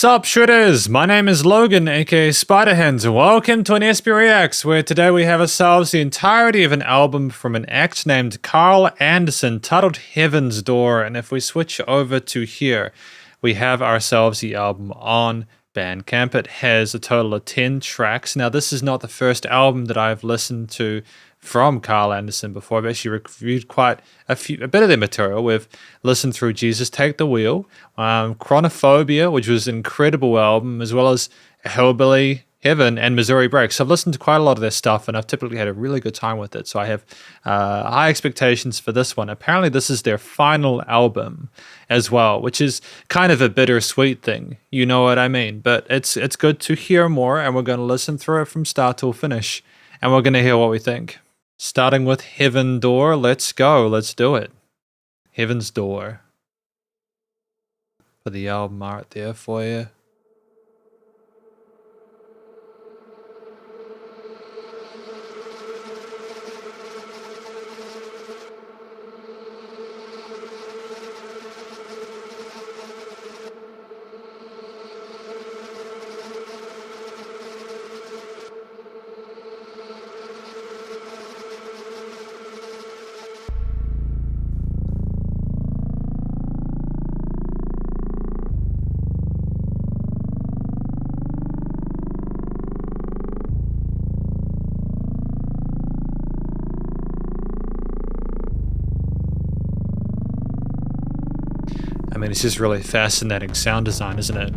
Sup Shredders, my name is Logan aka Spiderhands and welcome to an SP Reacts where today we have ourselves the entirety of an album from an act named Carl Anderson titled Heaven's Door, and if we switch over to here we have ourselves the album on Bandcamp. It has a total of 10 tracks. Now this is not the first album that I've listened to from Carl Anderson before. I've actually reviewed quite a bit of their material. We've listened through Jesus Take the Wheel, Chronophobia, which was an incredible album, as well as Hellbilly Heaven and Missouri Breaks. So I've listened to quite a lot of their stuff and I've typically had a really good time with it. So I have high expectations for this one. Apparently this is their final album as well, which is kind of a bittersweet thing. You know what I mean? But it's good to hear more, and we're going to listen through it from start till finish and we're going to hear what we think. Starting with Heaven Door, let's go, let's do it. Heaven's Door. Put the album art there for you. I mean, it's just really fascinating sound design, isn't it?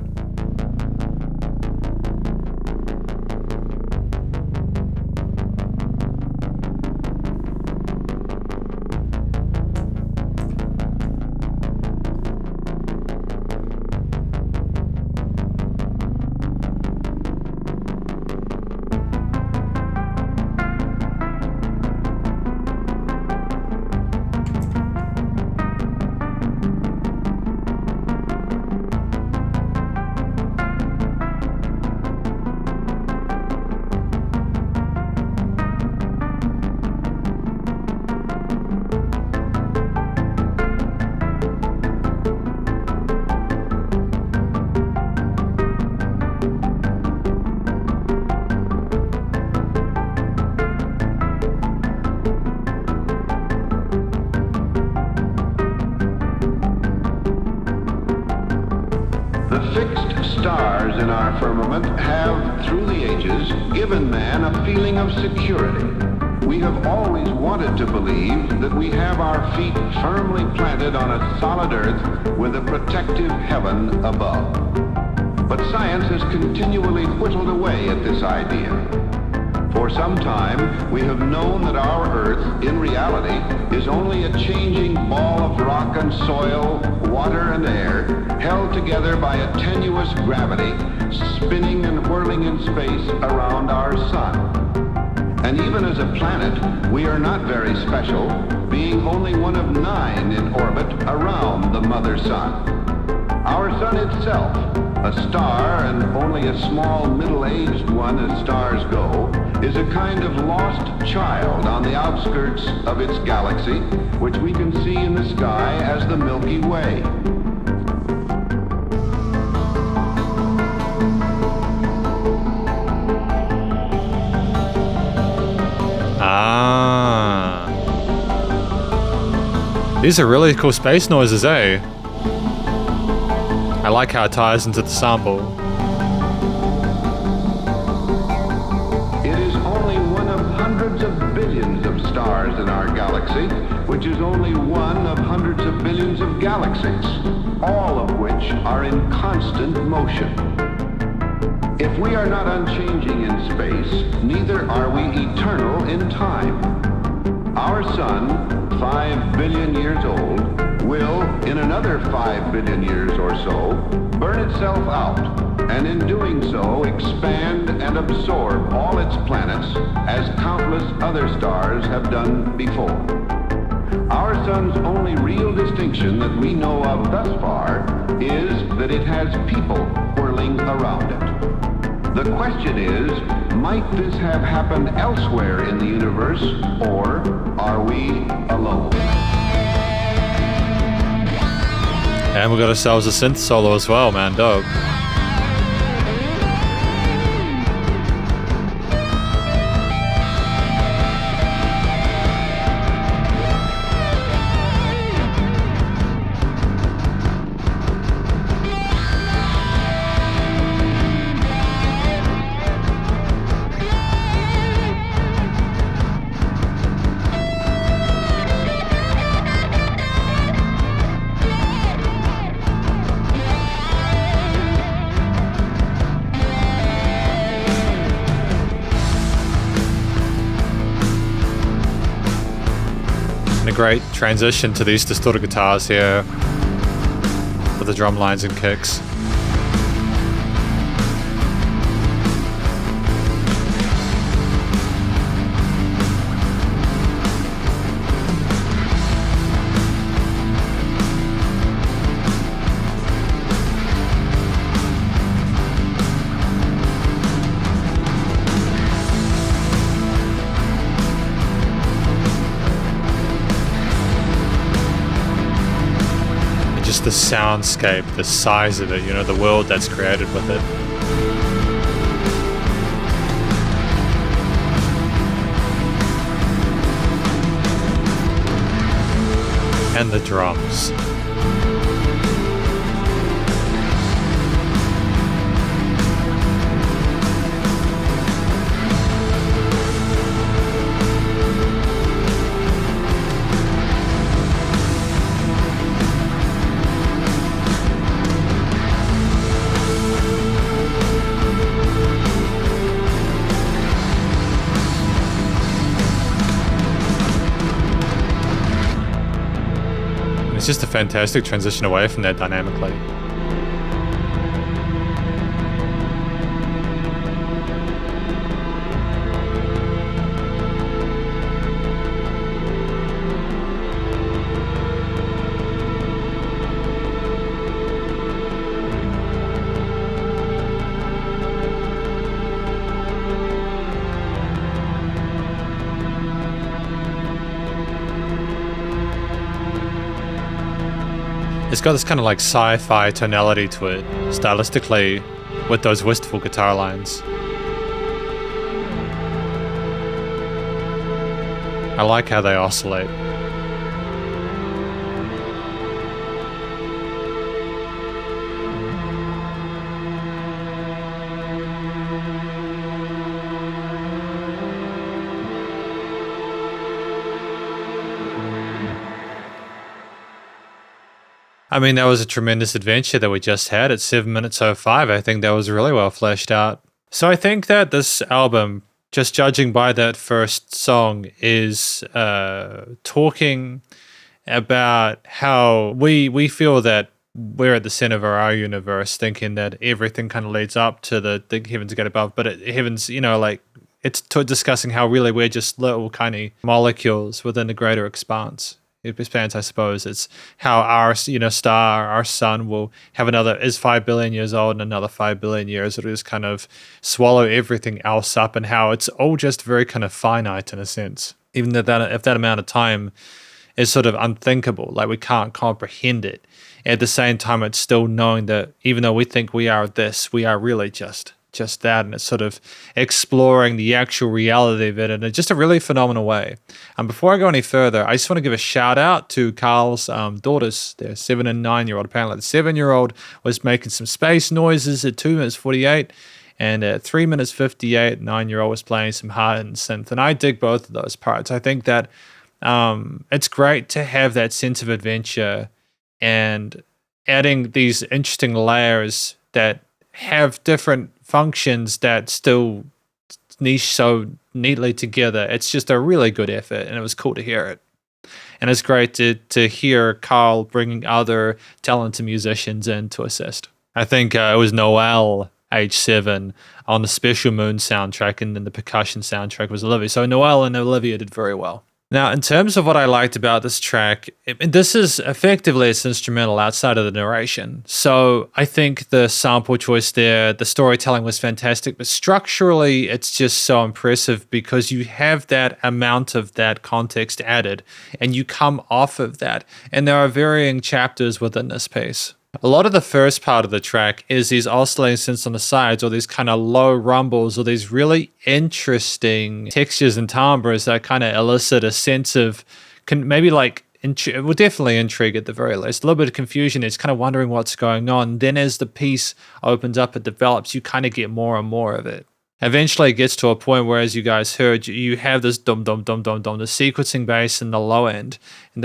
The fixed stars in our firmament have, through the ages, given man a feeling of security. We have always wanted to believe that we have our feet firmly planted on a solid earth with a protective heaven above. But science has continually whittled away at this idea. For some time, we have known that our Earth, in reality, is only a changing ball of rock and soil, water and air, held together by a tenuous gravity, spinning and whirling in space around our sun. And even as a planet, we are not very special, being only one of 9 in orbit around the mother sun. Our sun itself, a star and only a small middle-aged one as stars go, is a kind of lost child on the outskirts of its galaxy, which we can see in the sky as the Milky Way. Ah. These are really cool space noises, eh? I like how it ties into the sample. It is only one of hundreds of billions of stars in our galaxy, which is only one of hundreds of billions of galaxies, all of which are in constant motion. If we are not unchanging in space, neither are we eternal in time. Our sun, 5 billion years old, will, in another 5 billion years or so, burn itself out, and in doing so expand and absorb all its planets as countless other stars have done before. Our sun's only real distinction that we know of thus far is that it has people whirling around it. The question is, might this have happened elsewhere in the universe, or are we alone? And we got ourselves a synth solo as well, man, dope. great transition to these distorted guitars here with the drum lines and kicks. The soundscape, the size of it, you know, the world that's created with it. And the drums. It's just a fantastic transition away from that dynamically. It's got this kind of like sci-fi tonality to it, stylistically, with those wistful guitar lines. I like how they oscillate. I mean, that was a tremendous adventure that we just had at 7 minutes 05. I think that was really well fleshed out. So I think that this album, just judging by that first song, is talking about how we feel that we're at the center of our universe, thinking that everything kind of leads up to the heavens get above, but heavens, you know, like it's discussing how really we're just little tiny molecules within the greater expanse. I suppose it's how our star, our sun, will have is 5 billion years old, and another 5 billion years it'll just kind of swallow everything else up, and how it's all just very kind of finite in a sense. Even if that amount of time is sort of unthinkable, like we can't comprehend it. At the same time, it's still knowing that even though we think we are this, we are really just that, and it's sort of exploring the actual reality of it in just a really phenomenal way. And before I go any further, I just want to give a shout out to Carl's daughters. They're 7 and 9-year-old. Apparently the 7-year-old was making some space noises at 2 minutes 48, and at 3 minutes 58, 9-year-old was playing some hard and synth, and I dig both of those parts. I think that it's great to have that sense of adventure and adding these interesting layers that have different functions that still niche so neatly together. It's just a really good effort, and it was cool to hear it. And it's great to hear Carl bringing other talented musicians in to assist. I think it was Noel, age 7, on the Special Moon soundtrack, and then the percussion soundtrack was Olivia. So Noel and Olivia did very well. Now, in terms of what I liked about this track, this is effectively its instrumental outside of the narration. So I think the sample choice there, the storytelling was fantastic, but structurally it's just so impressive because you have that amount of that context added and you come off of that. And there are varying chapters within this piece. A lot of the first part of the track is these oscillating synths on the sides, or these kind of low rumbles, or these really interesting textures and timbres that kind of elicit a sense of, definitely intrigue at the very least. A little bit of confusion. It's kind of wondering what's going on. Then as the piece opens up, it develops, you kind of get more and more of it. Eventually it gets to a point where, as you guys heard, you have this dum dum dum dum dum, the sequencing bass in the low end, and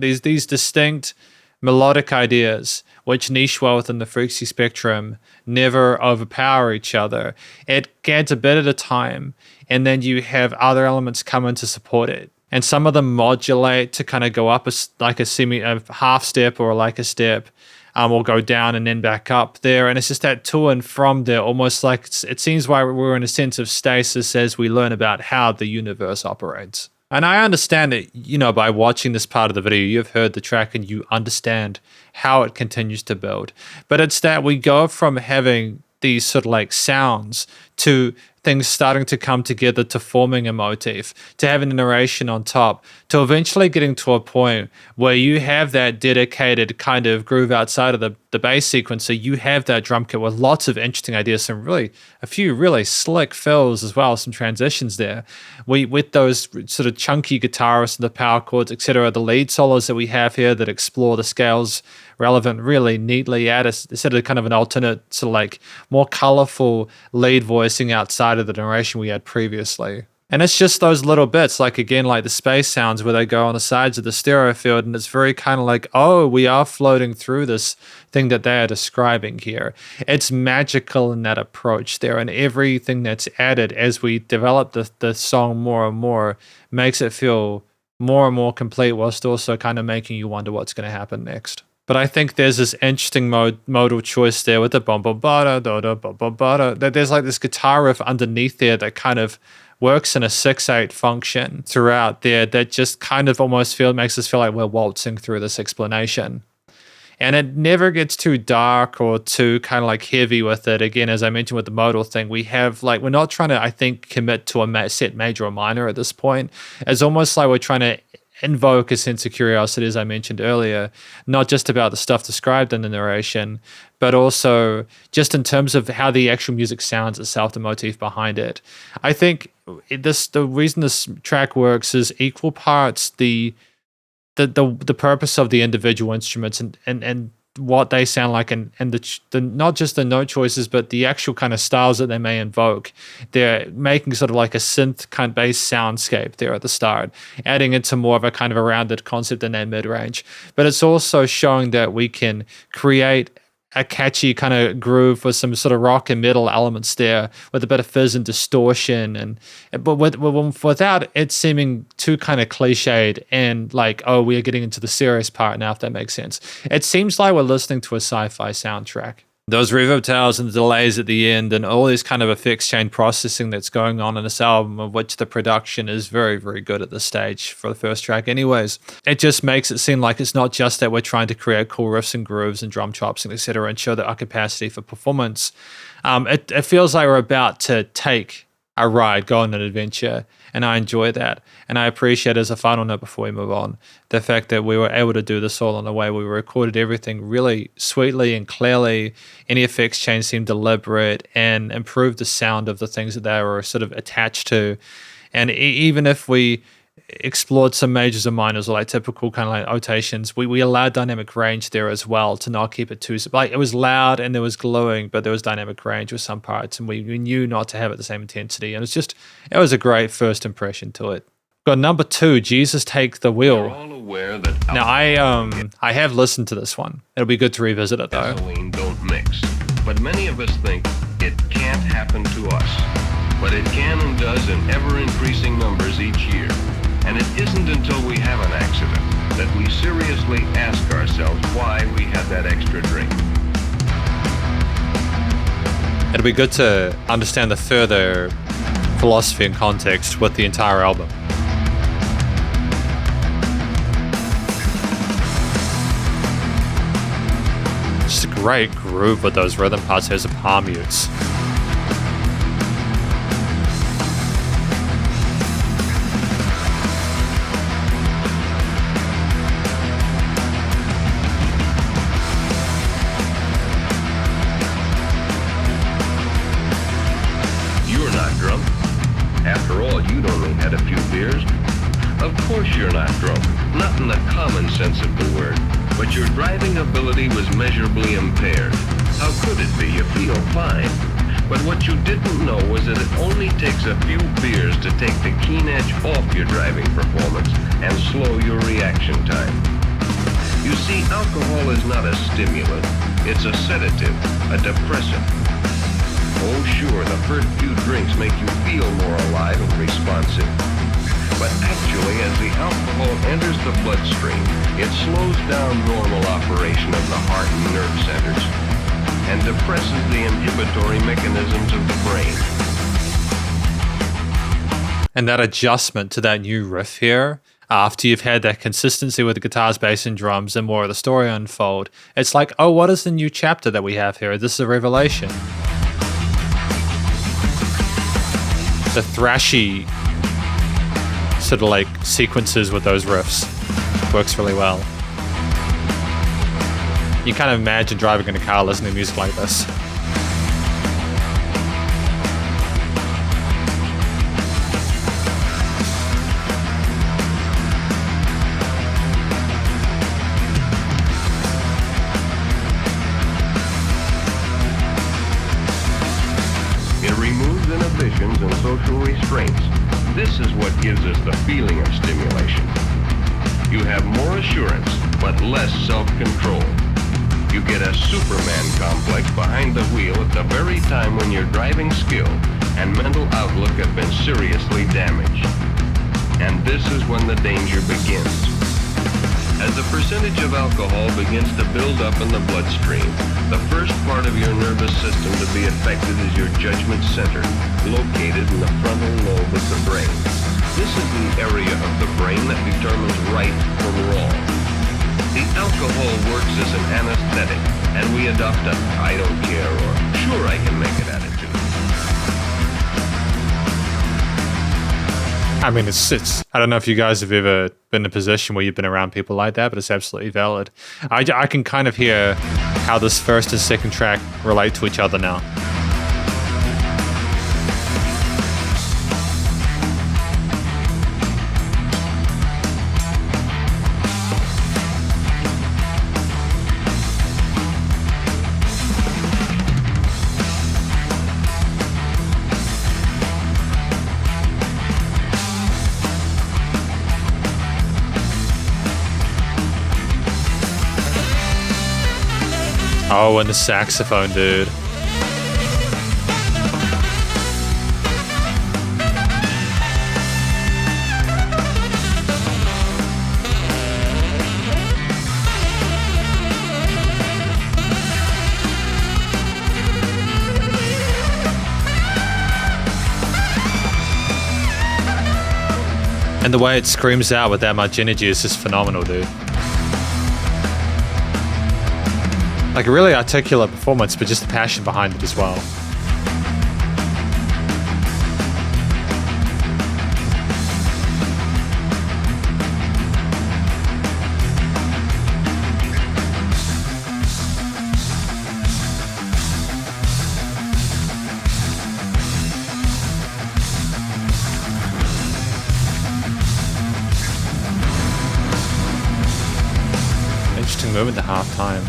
these distinct melodic ideas, which niche well within the frequency spectrum, never overpower each other. It adds a bit at a time, and then you have other elements come in to support it. and some of them modulate to kind of go up a half step or like a step, or go down and then back up there. And it's just that to and from there, almost like it seems like we're in a sense of stasis as we learn about how the universe operates. And I understand that, by watching this part of the video, you've heard the track and you understand how it continues to build. But it's that we go from having these sort of like sounds to things starting to come together to forming a motif, to having a narration on top, to eventually getting to a point where you have that dedicated kind of groove outside of the bass sequence. So you have that drum kit with lots of interesting ideas, a few really slick fills as well, some transitions there. With those sort of chunky guitarists and the power chords, etc., the lead solos that we have here that explore the scales relevant really neatly at us, instead of kind of an alternate sort of like more colorful lead voicing outside of the narration we had previously. And it's just those little bits, like again, like the space sounds where they go on the sides of the stereo field, and it's very kind of like, oh, we are floating through this thing that they are describing here. It's magical in that approach there, and everything that's added as we develop the song more and more makes it feel more and more complete, whilst also kind of making you wonder what's going to happen next. But I think there's this interesting modal choice there with the bum bum ba da da bum bum ba da. That there's like this guitar riff underneath there that kind of works in a 6/8 function throughout there that just kind of almost makes us feel like we're waltzing through this explanation. And it never gets too dark or too kind of like heavy with it. Again, as I mentioned with the modal thing, we're not trying to, I think, commit to a set major or minor at this point. It's almost like we're trying to invoke a sense of curiosity, as I mentioned earlier, not just about the stuff described in the narration, but also just in terms of how the actual music sounds itself, the motif behind it. I think the reason this track works is equal parts the purpose of the individual instruments and what they sound like, and the not just the note choices, but the actual kind of styles that they may invoke. They're making sort of like a synth kind of bass soundscape there at the start, adding into more of a kind of a rounded concept in that mid-range. But it's also showing that we can create a catchy kind of groove with some sort of rock and metal elements there, with a bit of fizz and distortion, but without it seeming too kind of cliched and like, oh, we are getting into the serious part now, if that makes sense. It seems like we're listening to a sci-fi soundtrack. Those reverb tails and the delays at the end and all this kind of effects chain processing that's going on in this album, of which the production is very, very good at this stage for the first track anyways. It just makes it seem like it's not just that we're trying to create cool riffs and grooves and drum chops and etc. and show that our capacity for performance. It feels like we're about to take a ride, go on an adventure, and I enjoy that. And I appreciate, as a final note before we move on, the fact that we were able to do this all in a way we recorded everything really sweetly and clearly. Any effects change seemed deliberate and improved the sound of the things that they were sort of attached to. And even if we explored some majors and minors, or like typical kind of like notations, we allowed dynamic range there as well to not keep it too, like it was loud and there was glowing, but there was dynamic range with some parts, and we knew not to have it the same intensity. And it was a great first impression to it. Got number 2, Jesus Take the Wheel. We're all aware that Now I have listened to this one. It'll be good to revisit it though. gasoline don't mix, but many of us think it can't happen to us. But it can and does in ever-increasing numbers each year. And it isn't until we have an accident that we seriously ask ourselves why we had that extra drink. It'll be good to understand the further philosophy and context with the entire album. Just a great groove with those rhythm parts. There's the palm mutes. You're not drunk, not in the common sense of the word, but your driving ability was measurably impaired. How could it be? You feel fine. But what you didn't know was that it only takes a few beers to take the keen edge off your driving performance and slow your reaction time. You see, alcohol is not a stimulant, it's a sedative, a depressant. Oh sure, the first few drinks make you feel more alive and responsive. But actually, as the alcohol enters the bloodstream, it slows down normal operation of the heart and nerve centers and depresses the inhibitory mechanisms of the brain. And that adjustment to that new riff here, after you've had that consistency with the guitars, bass, and drums, and more of the story unfold, it's like, oh, what is the new chapter that we have here? This is a revelation. The thrashy sort of like sequences with those riffs works really well. You kind of imagine driving in a car listening to music like this. It removes inhibitions and social restraints. This is what gives us the feeling of stimulation. You have more assurance, but less self-control. You get a Superman complex behind the wheel at the very time when your driving skill and mental outlook have been seriously damaged. And this is when the danger begins. As the percentage of alcohol begins to build up in the bloodstream, the first part of your nervous system to be affected is your judgment center, located in the frontal lobe of the brain. This is the area of the brain that determines right from wrong. The alcohol works as an anesthetic, and we adopt a I don't care or sure I can make it attitude. I mean, it's. I don't know if you guys have ever been in a position where you've been around people like that, but it's absolutely valid. I can kind of hear how this first and second track relate to each other now. Oh, and the saxophone, dude. And the way it screams out with that much energy is just phenomenal, dude. Like a really articulate performance, but just the passion behind it as well. Interesting moment at halftime.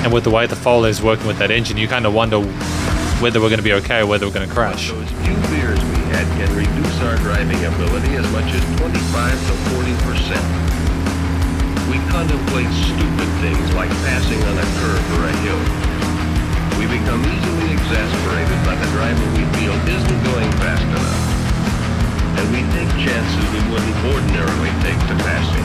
And with the way the Foley is working with that engine, you kind of wonder whether we're going to be okay or whether we're going to crash. Those few beers we had can reduce our driving ability as much as 25 to 40%. We contemplate stupid things like passing on a curve or a hill. We become easily exasperated by the driver we feel isn't going fast enough. And we take chances we wouldn't ordinarily take to passing.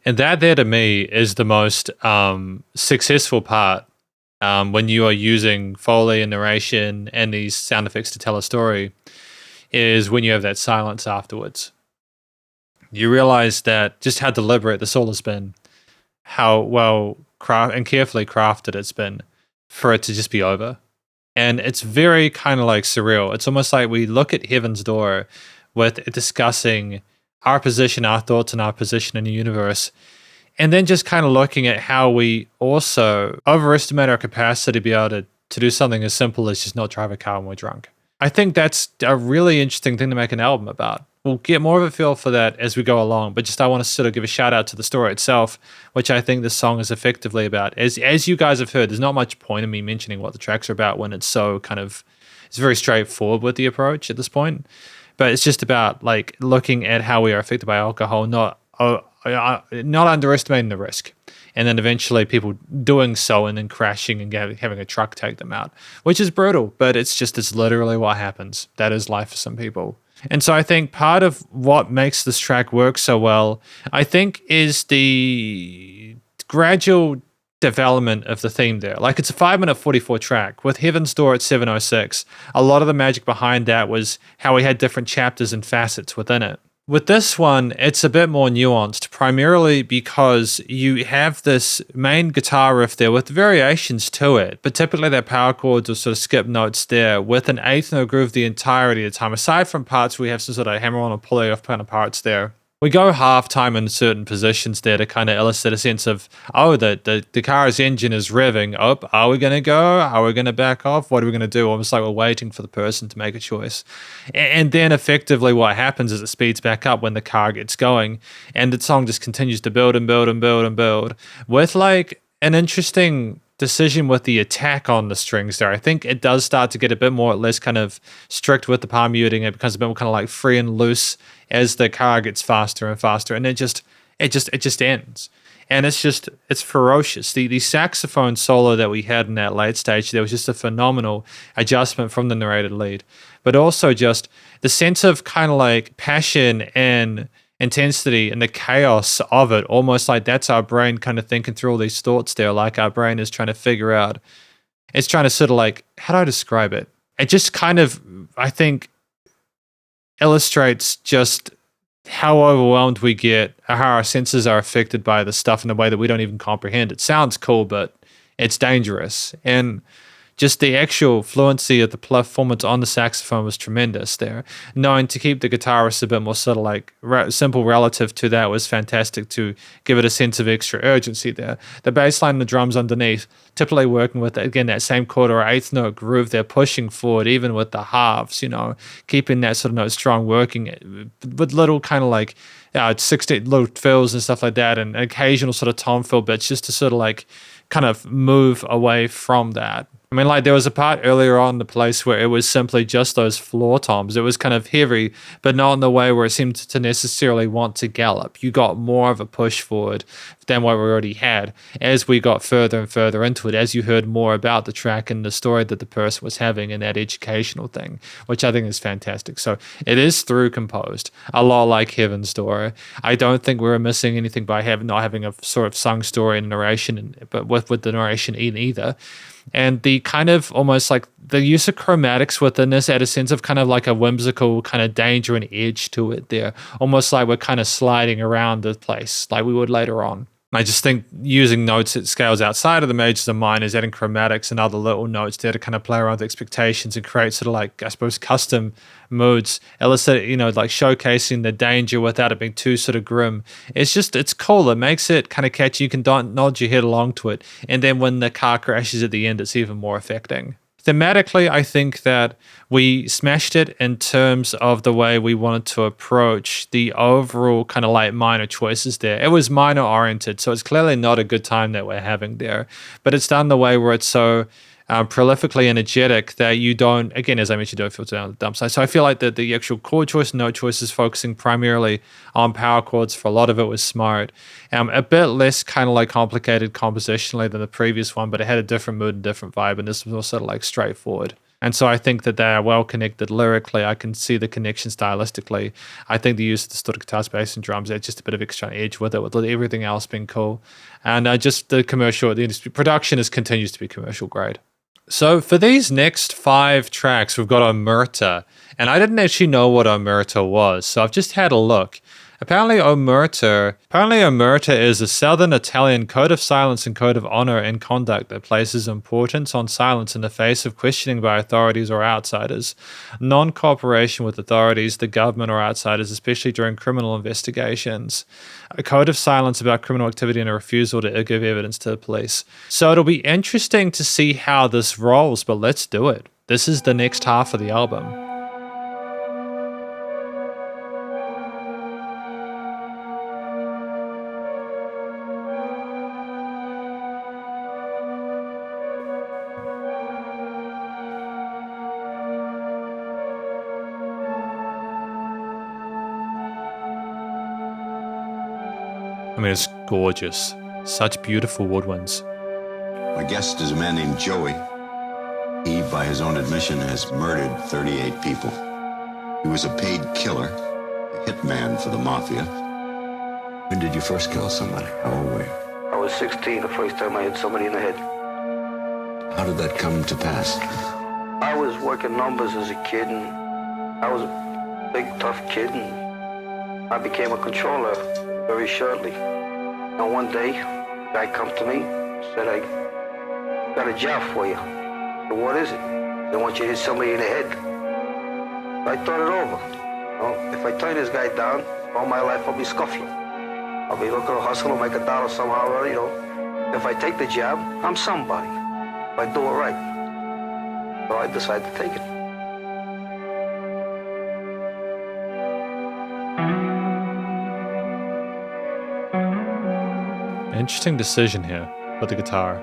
And that there to me is the most successful part when you are using Foley and narration and these sound effects to tell a story, is when you have that silence afterwards. You realize that just how deliberate this all has been, how well and carefully crafted it's been for it to just be over. And it's very kind of like surreal. It's almost like we look at Heaven's Door with discussing our position, our thoughts, and our position in the universe. And then just kind of looking at how we also overestimate our capacity to be able to do something as simple as just not drive a car when we're drunk. I think that's a really interesting thing to make an album about. We'll get more of a feel for that as we go along, but just I want to sort of give a shout out to the story itself, which I think this song is effectively about. As you guys have heard, there's not much point in me mentioning what the tracks are about when it's so kind of, it's very straightforward with the approach at this point. But it's just about like looking at how we are affected by alcohol, not underestimating the risk. And then eventually people doing so and then crashing and having a truck take them out, which is brutal, but it's literally what happens. That is life for some people. And so I think part of what makes this track work so well, I think, is the gradual development of the theme there. Like, it's a 5-minute 44 track with Heaven's Door at 7:06. A lot of the magic behind that was how we had different chapters and facets within it. With this one, it's a bit more nuanced, primarily because you have this main guitar riff there with variations to it, but typically their power chords will sort of skip notes there with an eighth note groove the entirety of the time, aside from parts where we have some sort of hammer on or pulley off kind of parts there. We go half time in certain positions there to kind of illustrate a sense of, oh, the car's engine is revving. Oh, are we going to go? Are we going to back off? What are we going to do? Almost like we're waiting for the person to make a choice. And then effectively what happens is it speeds back up when the car gets going. And the song just continues to build and build and build and build with like an interesting decision with the attack on the strings there. I think it does start to get a bit more or less kind of strict with the palm muting. It becomes a bit more kind of like free and loose as the car gets faster and faster, and it just ends. And it's ferocious. The saxophone solo that we had in that late stage there was just a phenomenal adjustment from the narrated lead, but also just the sense of kind of like passion and intensity and the chaos of it, almost like that's our brain kind of thinking through all these thoughts there, like our brain is trying to figure out, it's trying to sort of like, how do I describe it? It just kind of, I think, illustrates just how overwhelmed we get, how our senses are affected by the stuff in a way that we don't even comprehend. It sounds cool, but it's dangerous. And just the actual fluency of the performance on the saxophone was tremendous there. Knowing to keep the guitarist a bit more sort of like simple relative to that was fantastic to give it a sense of extra urgency there. The bass line and the drums underneath, typically working with, again, that same quarter or eighth note groove, they're pushing forward, even with the halves, keeping that sort of note strong, working with little kind of like 16 little fills and stuff like that, and occasional sort of tom fill bits just to sort of like kind of move away from that. I mean, like there was a part earlier on in the place where it was simply just those floor toms. It was kind of heavy, but not in the way where it seemed to necessarily want to gallop. You got more of a push forward than what we already had as we got further and further into it, as you heard more about the track and the story that the person was having and that educational thing, which I think is fantastic. So it is through composed, a lot like Heaven's Door. I don't think we were missing anything by not having a sort of sung story and narration, but with the narration in either. And the kind of almost like the use of chromatics within this add a sense of kind of like a whimsical kind of danger and edge to it there. Almost like we're kind of sliding around the place like we would later on. I just think using notes at scales outside of the majors and minors, adding chromatics and other little notes there to kind of play around with expectations and create sort of like, I suppose, custom moods, illustrate, like showcasing the danger without it being too sort of grim. It's cool. It makes it kind of catchy. You can nod your head along to it. And then when the car crashes at the end, it's even more affecting. Thematically, I think that we smashed it in terms of the way we wanted to approach the overall kind of like minor choices there. It was minor oriented, so it's clearly not a good time that we're having there. But it's done the way where it's so prolifically energetic that you don't, again, as I mentioned, don't feel down the dump side. So I feel like the actual chord choice, note choices, focusing primarily on power chords for a lot of it was smart. A bit less kind of like complicated compositionally than the previous one, but it had a different mood and different vibe, and this was sort of like straightforward. And so I think that they are well connected lyrically. I can see the connection stylistically. I think the use of the sort of guitar, bass, and drums adds just a bit of extra edge with it, with everything else being cool. And just the industry production continues to be commercial grade. So for these next 5 tracks, we've got Omertà. And I didn't actually know what Omertà was, so I've just had a look. Omertà is a southern Italian code of silence and code of honor and conduct that places importance on silence in the face of questioning by authorities or outsiders, non-cooperation with authorities, the government or outsiders, especially during criminal investigations, a code of silence about criminal activity and a refusal to give evidence to the police. So it'll be interesting to see how this rolls, but let's do it. This is the next half of the album. I mean, it's gorgeous. Such beautiful woodwinds. My guest is a man named Joey. He, by his own admission, has murdered 38 people. He was a paid killer, a hitman for the mafia. When did you first kill somebody? How old were you? I was 16 the first time I hit somebody in the head. How did that come to pass? I was working numbers as a kid, and I was a big, tough kid, and I became a controller very shortly. And one day, a guy come to me, said, I got a job for you. I said, what is it? They want you to hit somebody in the head. I thought it over. Well, if I turn this guy down, all my life I'll be scuffling. I'll be looking to hustle and make a dollar somehow or other, you know. If I take the job, I'm somebody. If I do it right. So I decided to take it. Interesting decision here with the guitar.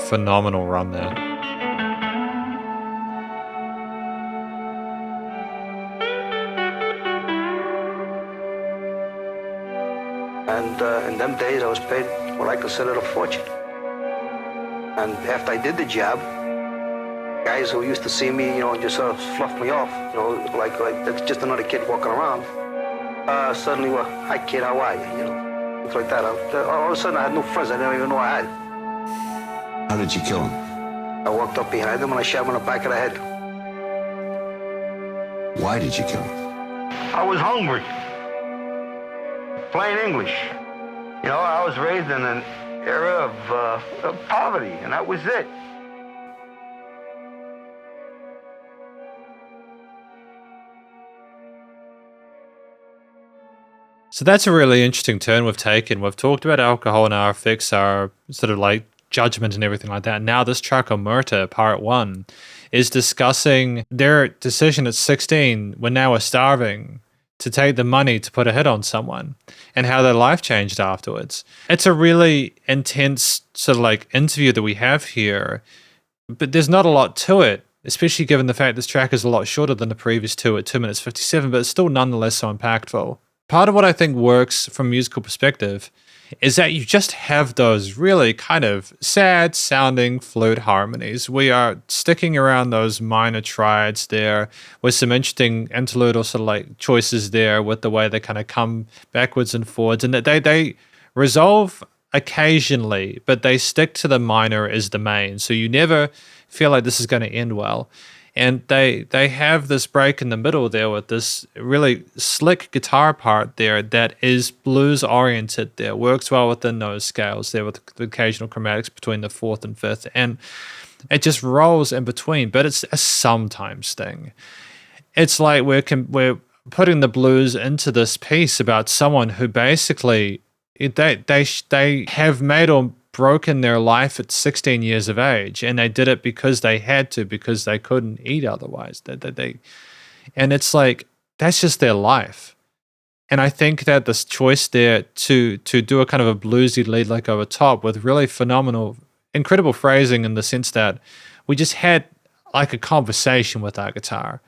Phenomenal run there. And in them days, I was paid what I considered a fortune. And after I did the job, guys who used to see me, you know, just sort of fluff me off, you know, like that's just another kid walking around. Suddenly, well, hi kid, how are you? You know, things like that. All of a sudden, I had new friends I didn't even know I had. How did you kill him? I walked up behind him and I shot him in the back of the head. Why did you kill him? I was hungry. Plain English. You know, I was raised in an era of poverty, and that was it. So that's a really interesting turn we've taken. We've talked about alcohol and our effects, our sort of like judgment and everything like that. And now this track, Omertà, part 1, is discussing their decision at 16, when they were starving, to take the money to put a hit on someone and how their life changed afterwards. It's a really intense sort of like interview that we have here, but there's not a lot to it, especially given the fact this track is a lot shorter than the previous two at 2 minutes 57, but it's still nonetheless so impactful. Part of what I think works from a musical perspective is that you just have those really kind of sad sounding flute harmonies. We are sticking around those minor triads there with some interesting interlude or sort of like choices there with the way they kind of come backwards and forwards, and that they resolve occasionally, but they stick to the minor as the main. So you never feel like this is going to end well. And they have this break in the middle there with this really slick guitar part there that is blues oriented there, works well within those scales there with the occasional chromatics between the 4th and 5th. And it just rolls in between, but it's a sometimes thing. It's like we're putting the blues into this piece about someone who basically, they have made or broken their life at 16 years of age, and they did it because they had to, because they couldn't eat otherwise. And it's like, that's just their life. And I think that this choice there to do a kind of a bluesy lead like over top with really phenomenal, incredible phrasing, in the sense that we just had like a conversation with that guitar.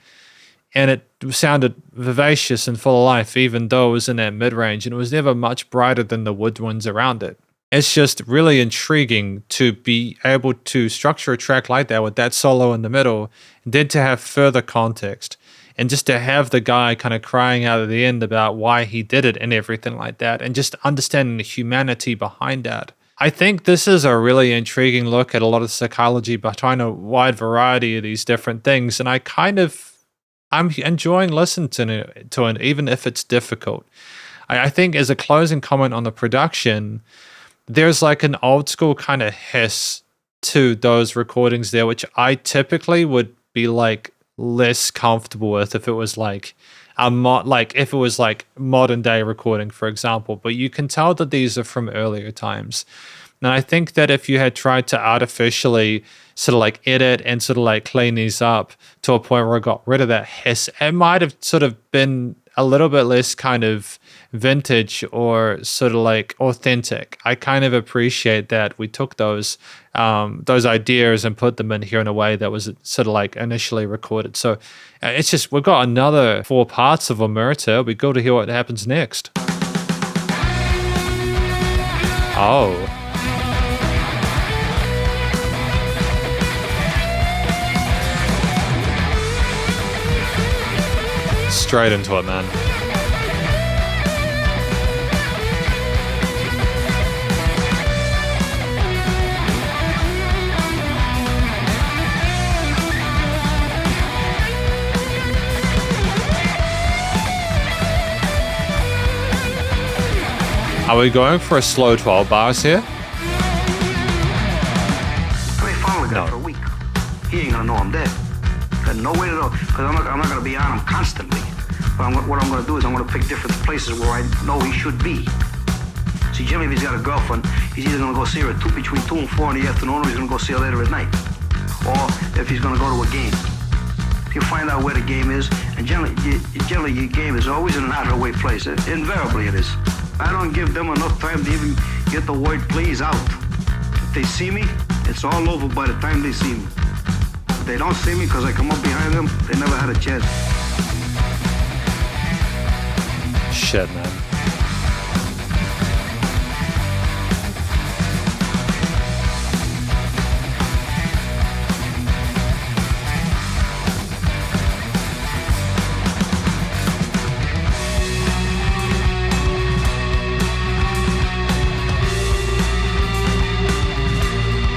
And it sounded vivacious and full of life, even though it was in that mid-range, and it was never much brighter than the woodwinds around it. It's just really intriguing to be able to structure a track like that with that solo in the middle, and then to have further context, and just to have the guy kind of crying out at the end about why he did it and everything like that, and just understanding the humanity behind that. I think this is a really intriguing look at a lot of psychology behind a wide variety of these different things, and I'm enjoying listening to it, even if it's difficult. I think as a closing comment on the production, there's like an old school kind of hiss to those recordings there, which I typically would be like less comfortable with if it was like if it was like modern day recording, for example. But you can tell that these are from earlier times. And I think that if you had tried to artificially sort of like edit and sort of like clean these up to a point where I got rid of that hiss, it might have sort of been a little bit less kind of vintage or sort of like authentic. I kind of appreciate that we took those ideas and put them in here in a way that was sort of like initially recorded. So it's just, we've got another 4 parts of Omertà. We go to hear what happens next. Oh. Straight into it, man. Are we going for a slow 12 bars here? I may follow the guy for a week. He ain't gonna know I'm dead. Got no way to know, because I'm not gonna be on him constantly. But what I'm gonna do is I'm gonna pick different places where I know he should be. See, Jimmy, if he's got a girlfriend, he's either gonna go see her between 2 and 4 in the afternoon, or he's gonna go see her later at night. Or if he's gonna go to a game. You find out where the game is, and generally your game is always in an out-of-the-way place. Invariably it is. I don't give them enough time to even get the word please out. If they see me, it's all over by the time they see me. If they don't see me because I come up behind them, they never had a chance. Shit, man.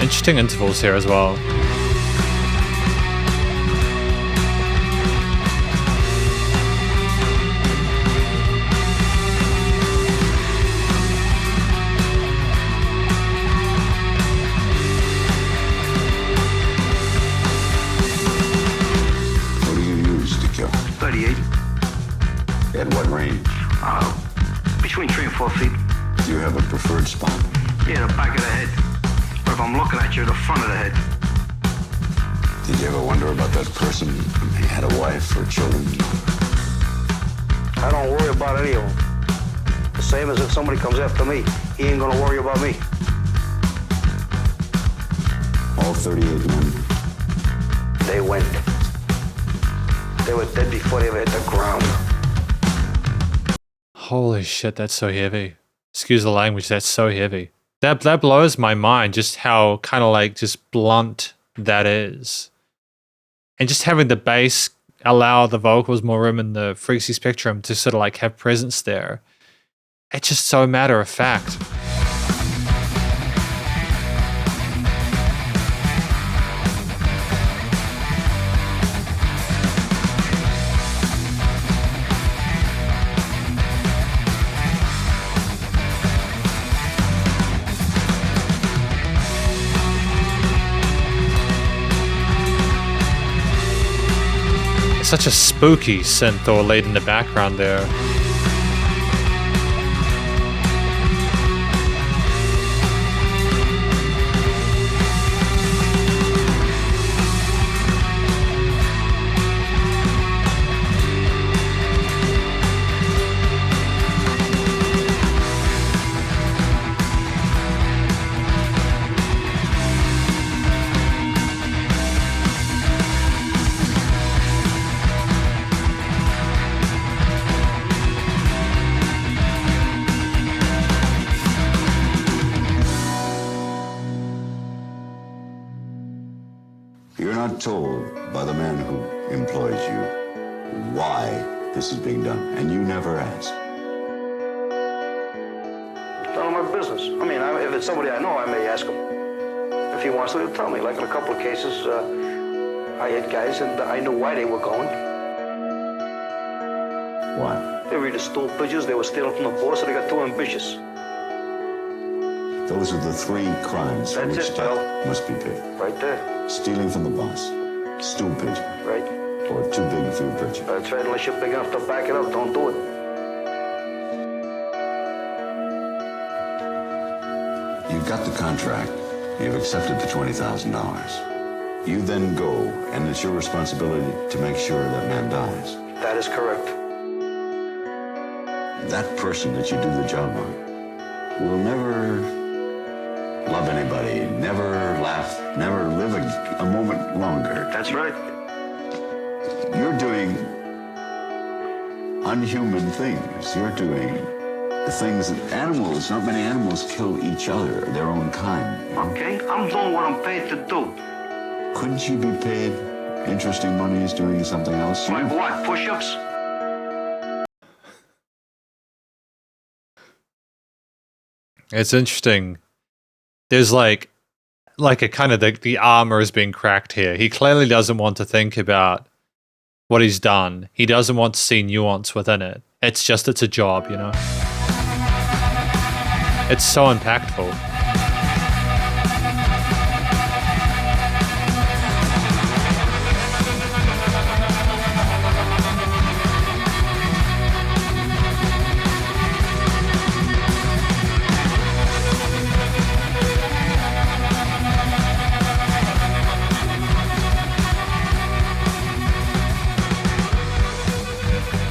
Interesting intervals here as well. What do you use to kill? 38. At what range? Between 3 and 4 feet. Do you have a preferred spot? Yeah, the back of the head. But if I'm looking at you, the front of the head. Did you ever wonder about that person? He had a wife or children? I don't worry about any of them. The same as if somebody comes after me, he ain't gonna worry about me. All 38 men? They went. They were dead before they ever hit the ground. Holy shit, that's so heavy. Excuse the language, that's so heavy. That blows my mind, just how kind of like just blunt that is. And just having the bass allow the vocals more room in the frequency spectrum to sort of like have presence there. It's just so matter of fact. Such a spooky synth or laid in the background there. told by the man who employs you why this is being done, and you never ask. None of my business. I mean, if it's somebody I know, I may ask him. If he wants to, he'll tell me. Like in a couple of cases, I had guys and I knew why they were going. Why? They were either stool pigeons, they were stealing from the boss, or they got too ambitious. Those are the three crimes for That's which it, death pal. must be paid. Right there. Stealing from the boss, stool pigeon, Right. or too big for your britches. That's right. Unless you're big enough to back it up, don't do it. You've got the contract. You've accepted the $20,000. You then go, and it's your responsibility to make sure that man dies. That is correct. That person that you do the job on will never love anybody, never laugh, never live a moment longer. That's right. You're doing unhuman things. You're doing the things that animals, not many animals kill each other, their own kind. Okay? I'm doing what I'm paid to do. Couldn't you be paid interesting monies doing something else? Like what? Push-ups? It's interesting. There's like a kind of the armor is being cracked here. He clearly doesn't want to think about what he's done. He doesn't want to see nuance within it. It's a job, you know? It's so impactful.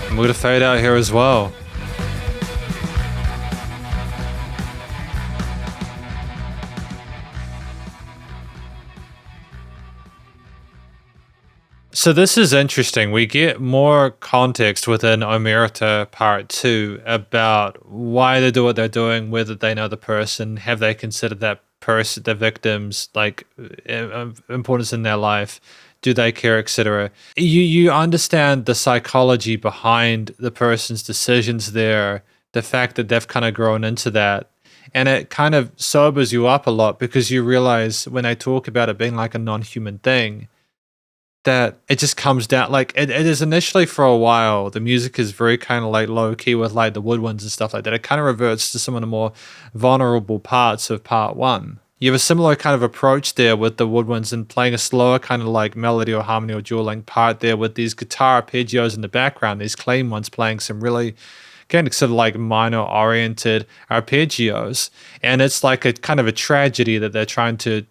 And we're going to fade out here as well. So this is interesting. We get more context within Omertà Part 2 about why they do what they're doing, whether they know the person, have they considered that person, the victims, like importance in their life, do they care, etc. You understand the psychology behind the person's decisions there, the fact that they've kind of grown into that. And it kind of sobers you up a lot because you realize when they talk about it being like a non-human thing, that it just comes down, like it is initially for a while, the music is very kind of like low key with like the woodwinds and stuff like that. It kind of reverts to some of the more vulnerable parts of part one. You have a similar kind of approach there with the woodwinds and playing a slower kind of like melody or harmony or dueling part there with these guitar arpeggios in the background, these clean ones playing some really kind of sort of like minor oriented arpeggios. And it's like a kind of a tragedy that they're trying to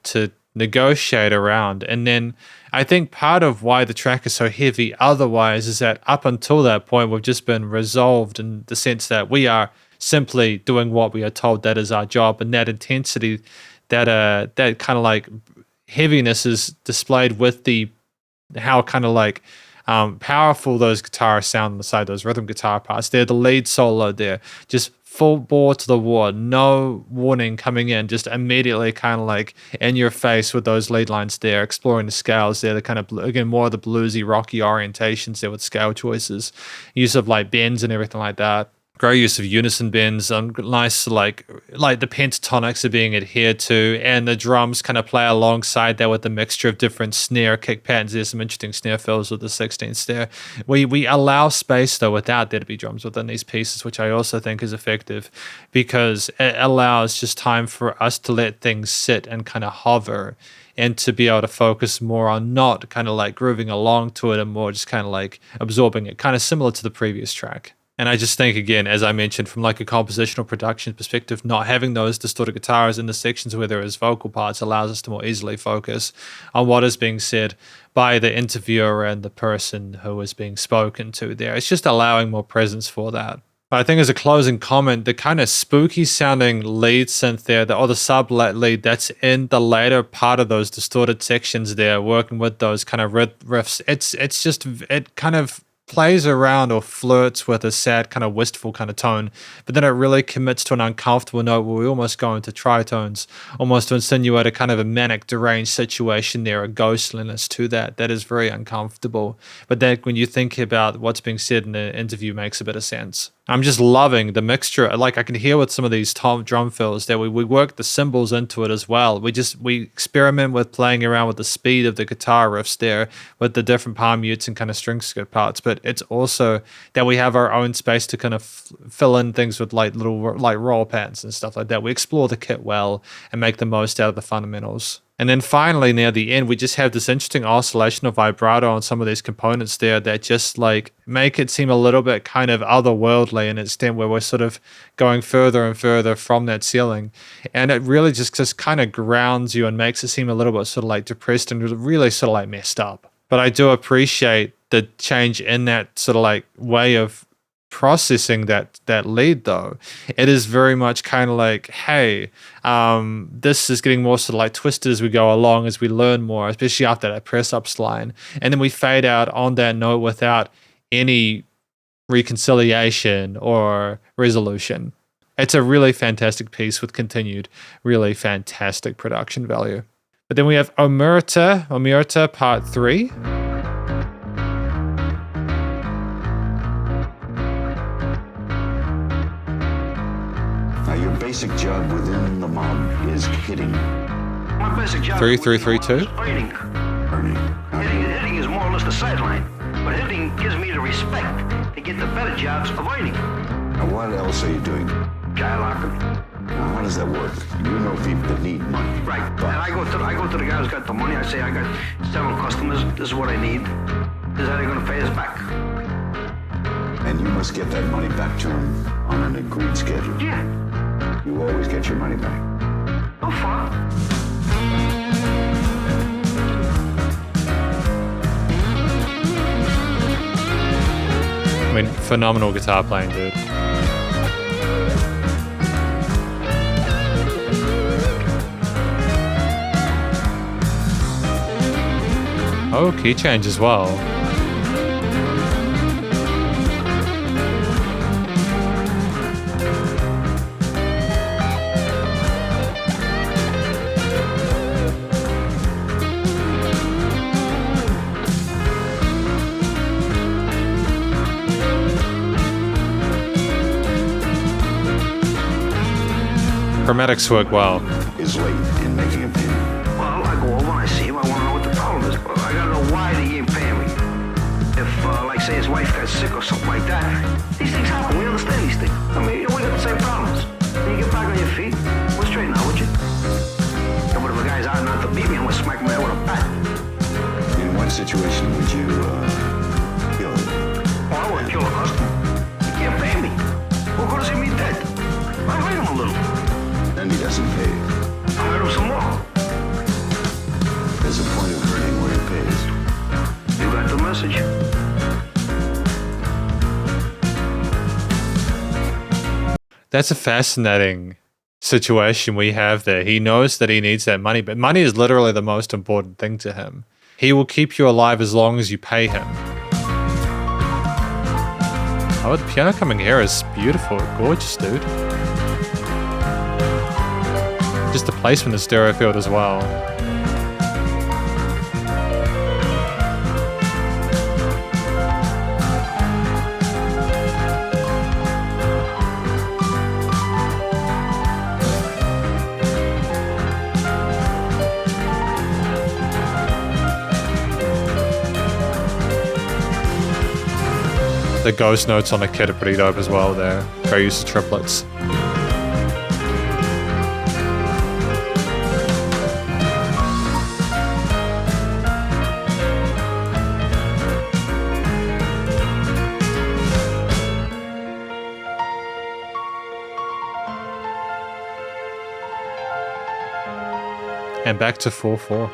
negotiate around. And then I think part of why the track is so heavy otherwise is that up until that point, we've just been resolved in the sense that we are simply doing what we are told that is our job, and that intensity, that kind of like heaviness is displayed with how kind of like powerful those guitars sound on the side, those rhythm guitar parts. They're the lead solo there, just full bore to the wall, no warning coming in, just immediately kind of like in your face with those lead lines there, exploring the scales there, the kind of, again, more of the bluesy, rocky orientations there with scale choices, use of like bends and everything like that. Great use of unison bends, nice like the pentatonics are being adhered to, and the drums kind of play alongside that with the mixture of different snare kick patterns. There's some interesting snare fills with the 16th there. We allow space though without there to be drums within these pieces, which I also think is effective because it allows just time for us to let things sit and kind of hover and to be able to focus more on not kind of like grooving along to it and more just kind of like absorbing it, kind of similar to the previous track. And I just think, again, as I mentioned, from like a compositional production perspective, not having those distorted guitars in the sections where there is vocal parts allows us to more easily focus on what is being said by the interviewer and the person who is being spoken to there. It's just allowing more presence for that. But I think as a closing comment, the kind of spooky sounding lead synth there, or the sub lead that's in the later part of those distorted sections there, working with those kind of riffs, it kind of plays around or flirts with a sad kind of wistful kind of tone, but then it really commits to an uncomfortable note where we almost go into tritones, almost to insinuate a kind of a manic deranged situation there, a ghostliness to that is very uncomfortable. But then when you think about what's being said in the interview, makes a bit of sense. I'm just loving the mixture. Like I can hear with some of these drum fills that we work the cymbals into it as well. We experiment with playing around with the speed of the guitar riffs there with the different palm mutes and kind of string skip parts. But it's also that we have our own space to kind of fill in things with like little like roll patterns and stuff like that. We explore the kit well and make the most out of the fundamentals. And then finally, near the end, we just have this interesting oscillation of vibrato on some of these components there that just like make it seem a little bit kind of otherworldly in its extent where we're sort of going further and further from that ceiling. And it really just kind of grounds you and makes it seem a little bit sort of like depressed and really sort of like messed up. But I do appreciate the change in that sort of like way of processing that lead though. It is very much kind of like, hey, this is getting more sort of like twisted as we go along, as we learn more, especially after that press ups line. And then we fade out on that note without any reconciliation or resolution. It's a really fantastic piece with continued really fantastic production value. But then we have Omertà Part 3. Your basic job within the mob is hitting. My basic job 3332. is fighting. Hitting is more or less the sideline, but hitting gives me the respect to get the better jobs of earning. Now, what else are you doing? Skylocking. Now, how does that work? You know people that need money. Right. And I go to the guy who's got the money. I say, I got several customers. This is what I need. This is how they're going to pay us back. And you must get that money back to them on an agreed schedule. Yeah. You always get your money back. No fun. I mean, phenomenal guitar playing, dude. Oh, key change as well. Chromatics work well. Is late in making a payment. Well, I go over and I see him. I want to know what the problem is. Well, I got to know why he ain't paying me. If, like, say his wife got sick or something like that, these things happen. We understand these things. I mean, we got the same problems. When you get back on your feet, we'll straighten out with you. Yeah, but if a guy's out not to beat me, I'm going to smack him with a bat. In what situation would you kill him? Well, I wouldn't kill a customer. He can't pay me. We're going to see me dead. I hurt him a little. Then he doesn't pay you. I hurt him some more. There's a point of hurting where it pays. You got the message. That's a fascinating situation we have there. He knows that he needs that money, but money is literally the most important thing to him. He will keep you alive as long as you pay him. Oh, the piano coming here is beautiful. Gorgeous, dude. Just the placement of stereo field as well. The ghost notes on the kit are pretty dope as well there. Very used to triplets. And back to 4/4.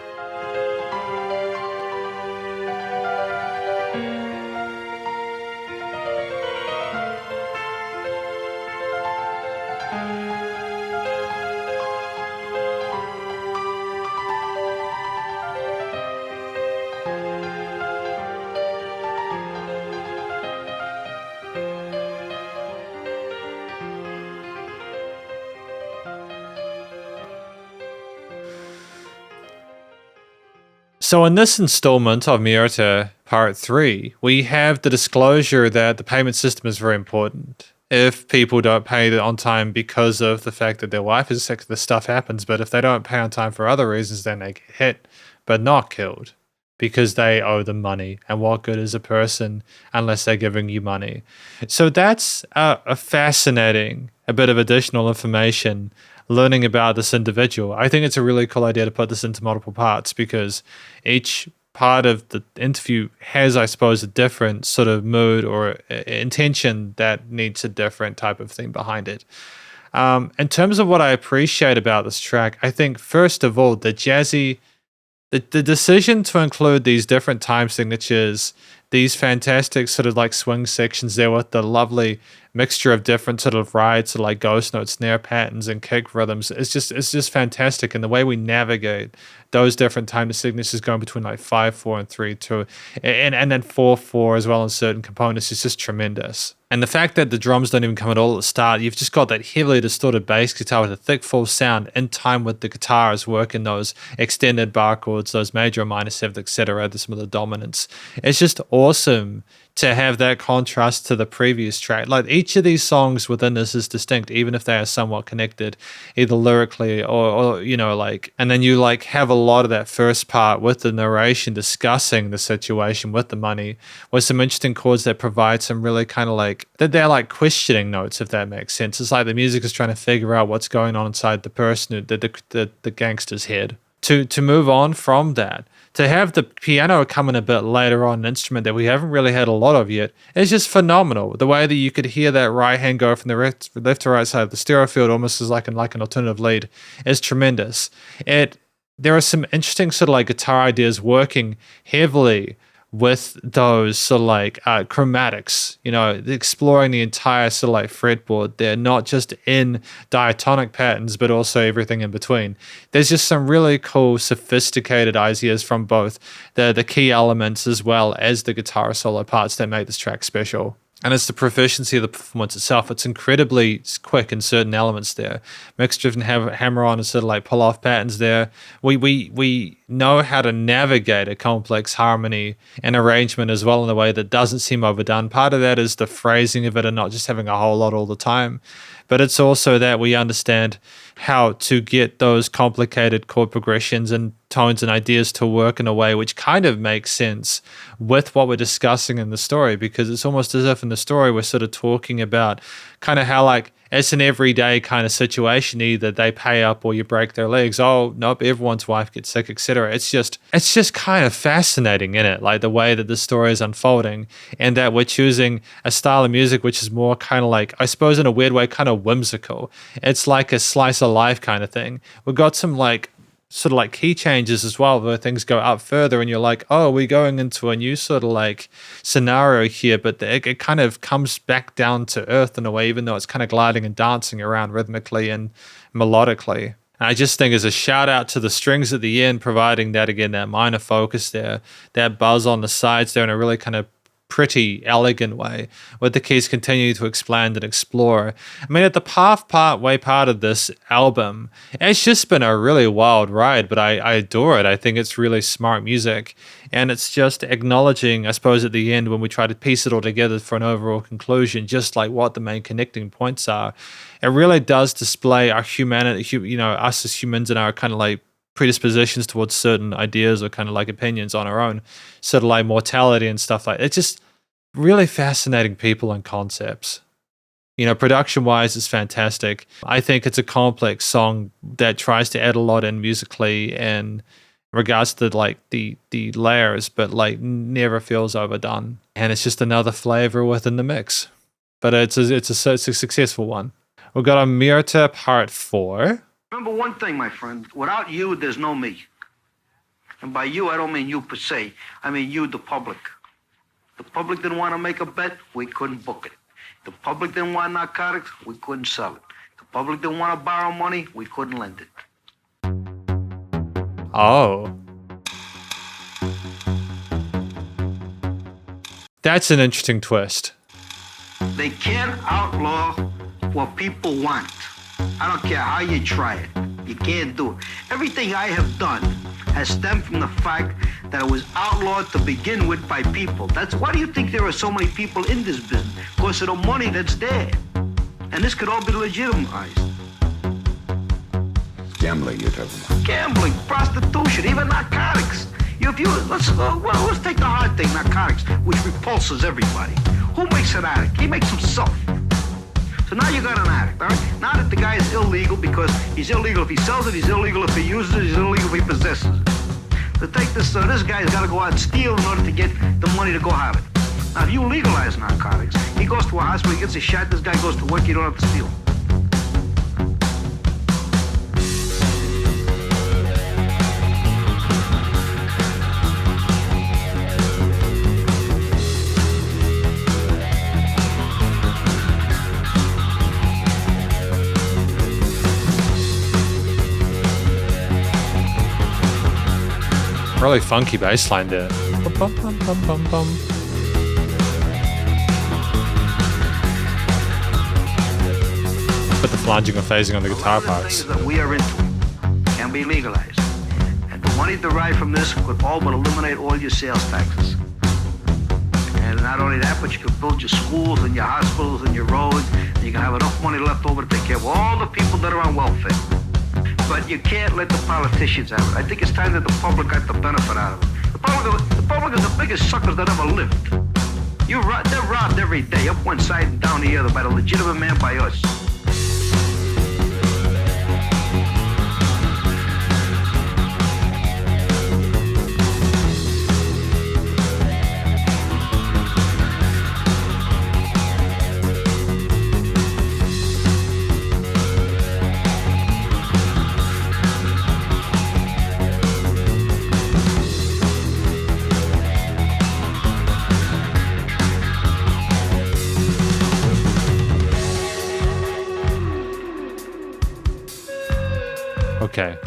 So in this installment of Omertà Part 3, we have the disclosure that the payment system is very important. If people don't pay on time because of the fact that their wife is sick, this stuff happens. But if they don't pay on time for other reasons, then they get hit, but not killed because they owe them money. And what good is a person unless they're giving you money? So that's a fascinating, a bit of additional information learning about this individual. I think it's a really cool idea to put this into multiple parts because each part of the interview has, I suppose, a different sort of mood or intention that needs a different type of thing behind it. In terms of what I appreciate about this track, I think first of all, the jazzy, the decision to include these different time signatures, these fantastic sort of like swing sections there with the lovely mixture of different sort of rides, so like ghost notes, snare patterns, and kick rhythms. It's just fantastic. And the way we navigate those different time signatures going between like 5/4 and 3/2, and then 4/4 as well in certain components is just tremendous. And the fact that the drums don't even come at all at the start, you've just got that heavily distorted bass guitar with a thick full sound in time with the guitars working those extended bar chords, those major and minor seventh, etc., some of the dominance. It's just awesome to have that contrast to the previous track. Like each of these songs within this is distinct, even if they are somewhat connected, either lyrically or you know, like, and then you like have a lot of that first part with the narration discussing the situation with the money with some interesting chords that provide some really kind of like, that they're like questioning notes, if that makes sense. It's like the music is trying to figure out what's going on inside the person, the gangster's head. To move on from that, to have the piano come in a bit later on, an instrument that we haven't really had a lot of yet, is just phenomenal. The way that you could hear that right hand go from the left to right side of the stereo field almost as like an alternative lead is tremendous. There are some interesting sort of like guitar ideas working heavily with those sort of like chromatics, you know, exploring the entire sort of like fretboard. They're not just in diatonic patterns, but also everything in between. There's just some really cool, sophisticated ideas from both the key elements as well as the guitar solo parts that make this track special. And it's the proficiency of the performance itself. It's incredibly quick in certain elements there. Mix-driven hammer-on and sort of like pull-off patterns there. We know how to navigate a complex harmony and arrangement as well in a way that doesn't seem overdone. Part of that is the phrasing of it and not just having a whole lot all the time. But it's also that we understand how to get those complicated chord progressions and tones and ideas to work in a way which kind of makes sense with what we're discussing in the story, because it's almost as if in the story we're sort of talking about kind of how like it's an everyday kind of situation. Either they pay up or you break their legs. Oh, nope, everyone's wife gets sick, etc. It's just kind of fascinating, isn't it? Like the way that the story is unfolding and that we're choosing a style of music which is more kind of like, I suppose in a weird way, kind of whimsical. It's like a slice of life kind of thing. We've got some like sort of like key changes as well where things go up further and you're like, oh, we're going into a new sort of like scenario here, but it kind of comes back down to earth in a way, even though it's kind of gliding and dancing around rhythmically and melodically. And I just think as a shout out to the strings at the end, providing that, again, that minor focus there, that buzz on the sides there in a really kind of pretty elegant way, with the keys continue to expand and explore. I mean, at the part of this album, it's just been a really wild ride, but I adore it. I think it's really smart music, and it's just acknowledging, I suppose, at the end when we try to piece it all together for an overall conclusion, just like what the main connecting points are. It really does display our humanity, you know, us as humans and our kind of like predispositions towards certain ideas or kind of like opinions on our own, sort of like mortality and stuff like that. It's just really fascinating people and concepts. You know, production wise, it's fantastic. I think it's a complex song that tries to add a lot in musically and in regards to like the layers, but like never feels overdone. And it's just another flavor within the mix. But it's a successful one. We've got Omertà Part 4. Remember one thing, my friend. Without you, there's no me. And by you, I don't mean you per se. I mean you, the public. The public didn't want to make a bet, we couldn't book it. The public didn't want narcotics, we couldn't sell it. The public didn't want to borrow money, we couldn't lend it. Oh. That's an interesting twist. They can't outlaw what people want. I don't care how you try it. You can't do it. Everything I have done has stemmed from the fact that it was outlawed to begin with by people. Why do you think there are so many people in this business? Because of the money that's there. And this could all be legitimized. Gambling, you're talking about. Gambling, prostitution, even narcotics. Let's take the hard thing, narcotics, which repulses everybody. Who makes an addict? He makes himself. So now you got an addict, all right? Now that the guy is illegal because he's illegal if he sells it, he's illegal if he uses it, he's illegal if he possesses it. To take this guy's got to go out and steal in order to get the money to go have it. Now, if you legalize narcotics, he goes to a hospital, he gets a shot, this guy goes to work, you don't have to steal. Really funky bass line there. Bum, bum, bum, bum, bum. Put the flanging and phasing on the guitar parts. Things that we are into can be legalized. And the money derived from this could all but eliminate all your sales taxes. And not only that, but you can build your schools and your hospitals and your roads, and you can have enough money left over to take care of all the people that are on welfare. But you can't let the politicians have it. I think it's time that the public got the benefit out of it. The public is the biggest suckers that ever lived. They're robbed every day, up one side and down the other, by the legitimate man, by us. Okay.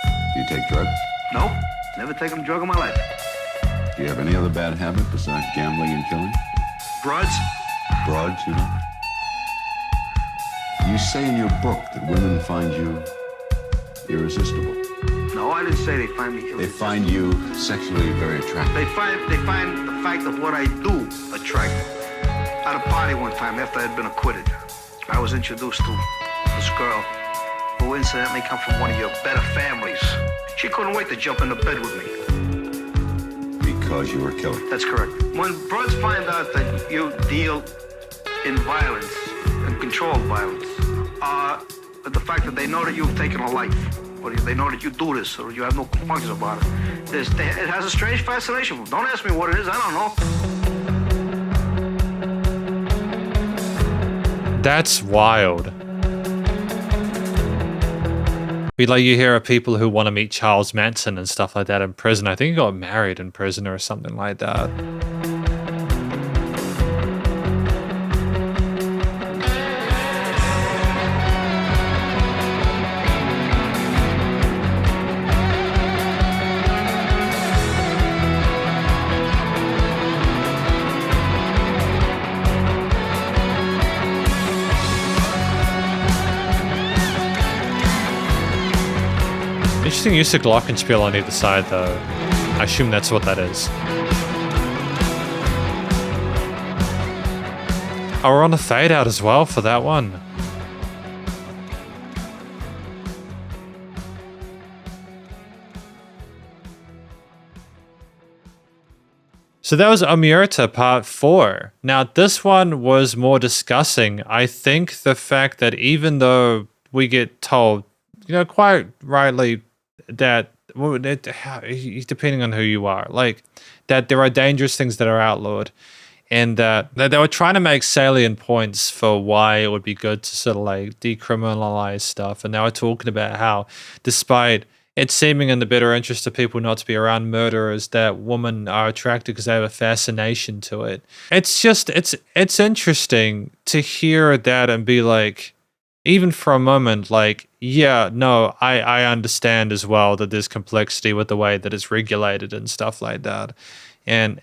Do you take drugs? Nope, never taken a drug in my life. Do you have any other bad habit besides gambling and killing? Broads? Broads, you know? You say in your book that women find you irresistible. No, I didn't say they find me irresistible. They find you sexually very attractive. They find the fact of what I do attractive. At a party one time after I had been acquitted, I was introduced to this girl who incidentally come from one of your better families. She couldn't wait to jump into bed with me. Because you were a killer. That's correct. When broads find out that you deal in violence and controlled violence, the fact that they know that you've taken a life, or they know that you do this, or you have no compunction about it, it has a strange fascination for them. Don't ask me what it is, I don't know. That's wild. You hear of people who want to meet Charles Manson and stuff like that in prison. I think he got married in prison or something like that. Interesting use of glockenspiel on either side, though. I assume that's what that is. Oh, we're on a fade out as well for that one. So that was Omertà Part 4. Now, this one was more discussing, I think, the fact that even though we get told, quite rightly, that depending on who you are, that there are dangerous things that are outlawed, and that they were trying to make salient points for why it would be good to sort of decriminalize stuff. And they were talking about how, despite it seeming in the better interest of people not to be around murderers, that women are attracted because they have a fascination to it. It's just it's interesting to hear that and be like, even for a moment, yeah, no, I understand as well that there's complexity with the way that it's regulated and stuff like that. And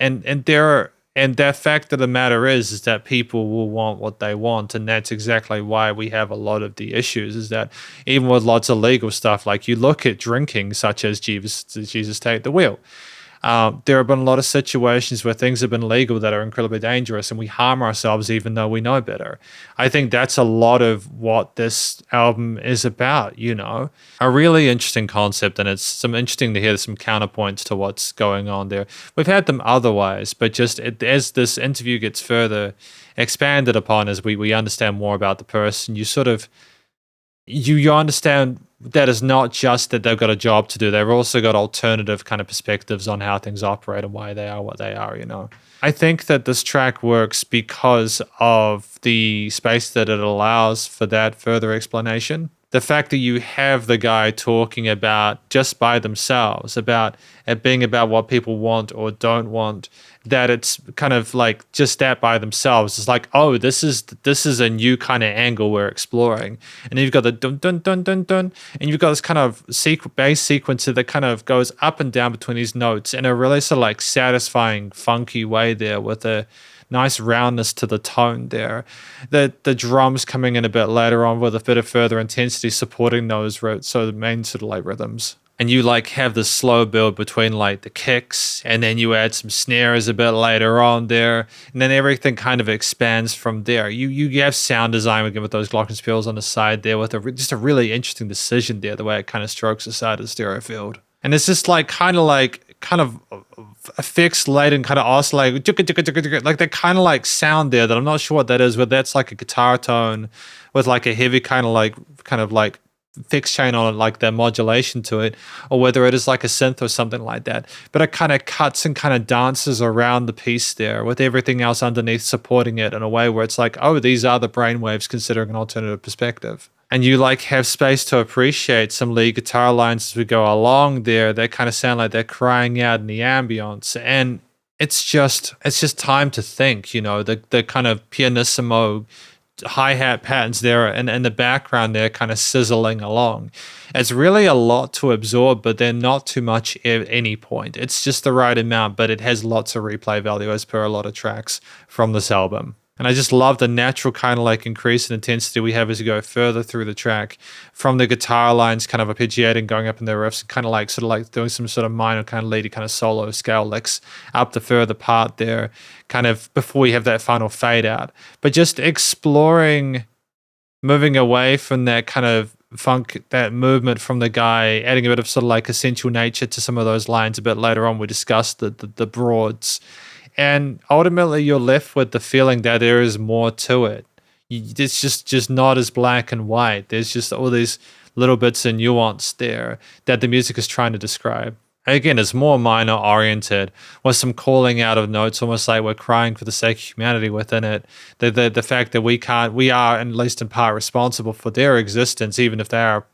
there And the fact of the matter is that people will want what they want. And that's exactly why we have a lot of the issues, is that even with lots of legal stuff, like you look at drinking, such as Jesus Take the Wheel. There have been a lot of situations where things have been legal that are incredibly dangerous and we harm ourselves even though we know better. I think that's a lot of what this album is about, you know. A really interesting concept, and it's some interesting to hear some counterpoints to what's going on there. We've had them otherwise, but just as this interview gets further expanded upon, as we understand more about the person, you sort of you understand that it's not just that they've got a job to do. They've also got alternative kind of perspectives on how things operate and why they are what they are, you know. I think that this track works because of the space that it allows for that further explanation. The fact that you have the guy talking about just by themselves, about it being about what people want or don't want, that it's kind of like just that by themselves. It's like, oh, this is a new kind of angle we're exploring. And then you've got the dun dun dun dun dun, and you've got this kind of bass sequencer that kind of goes up and down between these notes in a really sort of like satisfying, funky way there, with a nice roundness to the tone there. The drums coming in a bit later on with a bit of further intensity supporting those so the main sort of like rhythms. And you like have this slow build between like the kicks, and then you add some snares a bit later on there, and then everything kind of expands from there. You have sound design again with those glockenspiels on the side there, with just a really interesting decision there, the way it kind of strokes the side of the stereo field. And it's just like kind of effects laden, kind of oscillate, like that kind of like sound there that I'm not sure what that is, whether that's like a guitar tone with like a heavy kind of like fixed chain on it, like that modulation to it, or whether it is like a synth or something like that. But it kind of cuts and kind of dances around the piece there with everything else underneath supporting it in a way where it's like, oh, these are the brainwaves considering an alternative perspective. And you like have space to appreciate some lead guitar lines as we go along there. They kind of sound like they're crying out in the ambience. And it's just time to think, you know, the kind of pianissimo hi-hat patterns there and in the background there kind of sizzling along. It's really a lot to absorb, but they're not too much at any point. It's just the right amount, but it has lots of replay value as per a lot of tracks from this album. And I just love the natural kind of like increase in intensity we have as you go further through the track, from the guitar lines kind of arpeggiating, going up in the riffs, and kind of like doing some sort of minor kind of leady kind of solo scale licks up the further part there, kind of before we have that final fade out. But just exploring, moving away from that kind of funk, that movement from the guy, adding a bit of sort of like essential nature to some of those lines a bit later on. We discussed the broads. And ultimately, you're left with the feeling that there is more to it. It's just not as black and white. There's just all these little bits of nuance there that the music is trying to describe. Again, it's more minor oriented, with some calling out of notes, almost like we're crying for the sake of humanity within it. The fact that we are, at least in part, responsible for their existence, even if they are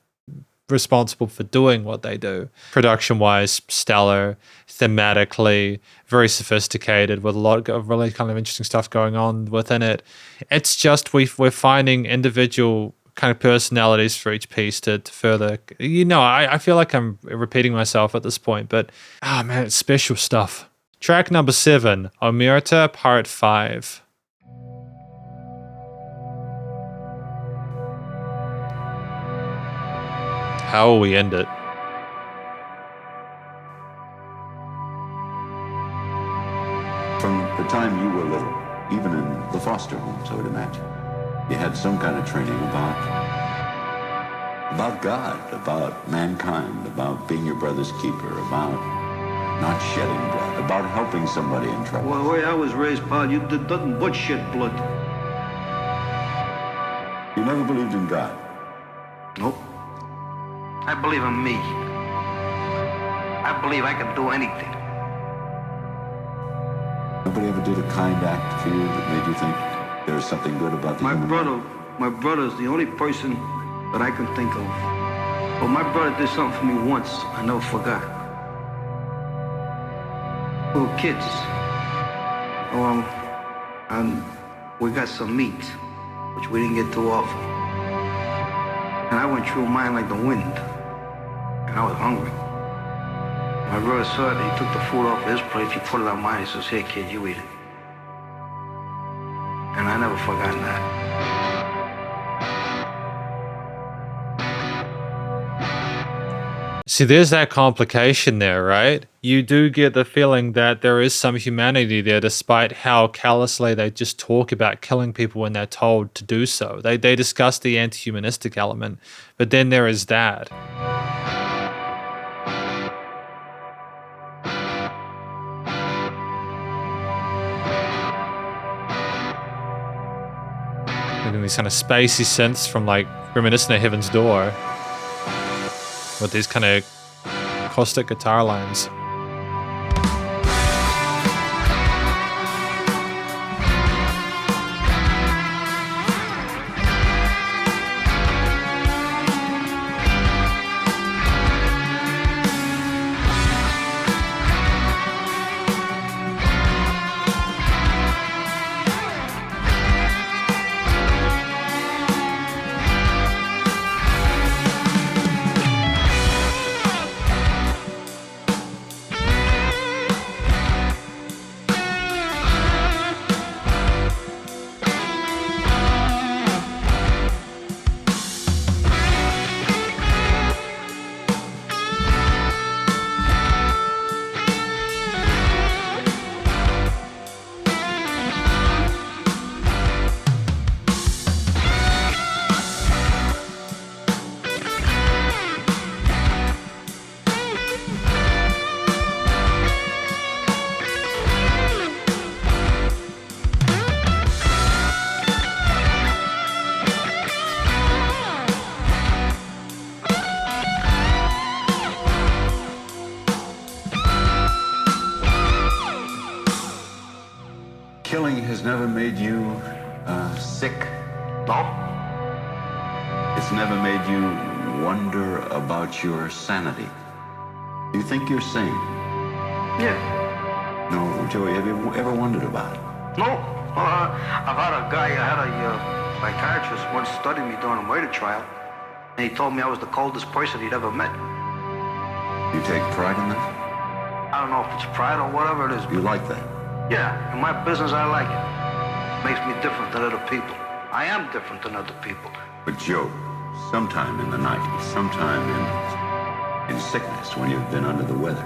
responsible for doing what they do. Production-wise, stellar. Thematically, very sophisticated, with a lot of really kind of interesting stuff going on within it. It's just we're finding individual kind of personalities for each piece to further, you know, I feel like I'm repeating myself at this point, but man, it's special stuff. Track number 7, Omertà Part 5. How will we end it? From the time you were little, even in the foster homes, I would imagine, you had some kind of training about God, about mankind, about being your brother's keeper, about not shedding blood, about helping somebody in trouble. Well, the way I was raised, pal, you did nothing but shed blood. You never believed in God? Nope. I believe in me. I believe I can do anything. Nobody ever did a kind act for you that made you think there was something good about the human life? My brother's the only person that I can think of. But my brother did something for me once I never forgot. We were kids. And we got some meat, which we didn't get too often. And I went through mine like the wind. And I was hungry. My brother saw it, he took the food off his plate, he put it on mine, he says, "Here, kid, you eat it." man. I never forgotten that. See, there's that complication there, right? You do get the feeling that there is some humanity there, despite how callously they just talk about killing people when they're told to do so. They discuss the anti-humanistic element, but then there is that. And these kind of spacey synths from like reminiscent of Heaven's Door, with these kind of caustic guitar lines. Killing has never made you sick. No? It's never made you wonder about your sanity. Do you think you're sane? Yeah. No, Joey, have you ever wondered about it? No. I've had a guy, I had a psychiatrist once study me during a murder trial, and he told me I was the coldest person he'd ever met. You take pride in that? I don't know if it's pride or whatever it is. You like that? Yeah, in my business I like it. Makes me different than other people. I am different than other people. But Joe, sometime in the night, sometime in sickness, when you've been under the weather,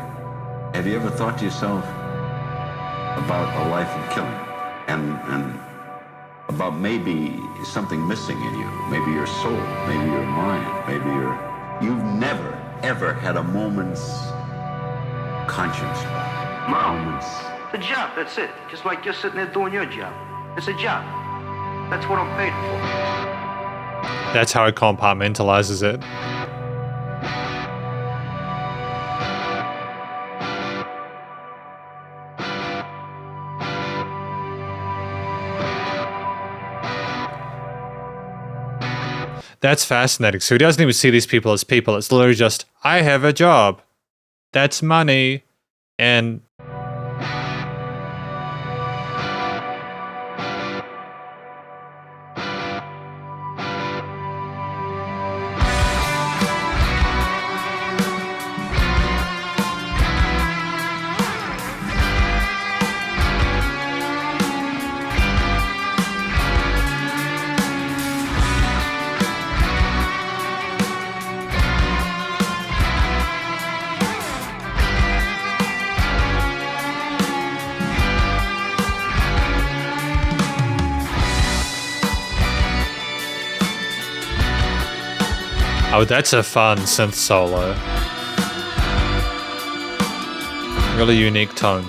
have you ever thought to yourself about a life of killing and about maybe something missing in you, maybe your soul, maybe your mind, maybe you've never ever had a moment's conscience, moments. It's a job, that's it. Just like you're sitting there doing your job. It's a job. That's what I'm paid for. That's how it compartmentalizes it. That's fascinating. So he doesn't even see these people as people. It's literally just, I have a job. That's money. And oh, that's a fun synth solo. Really unique tone.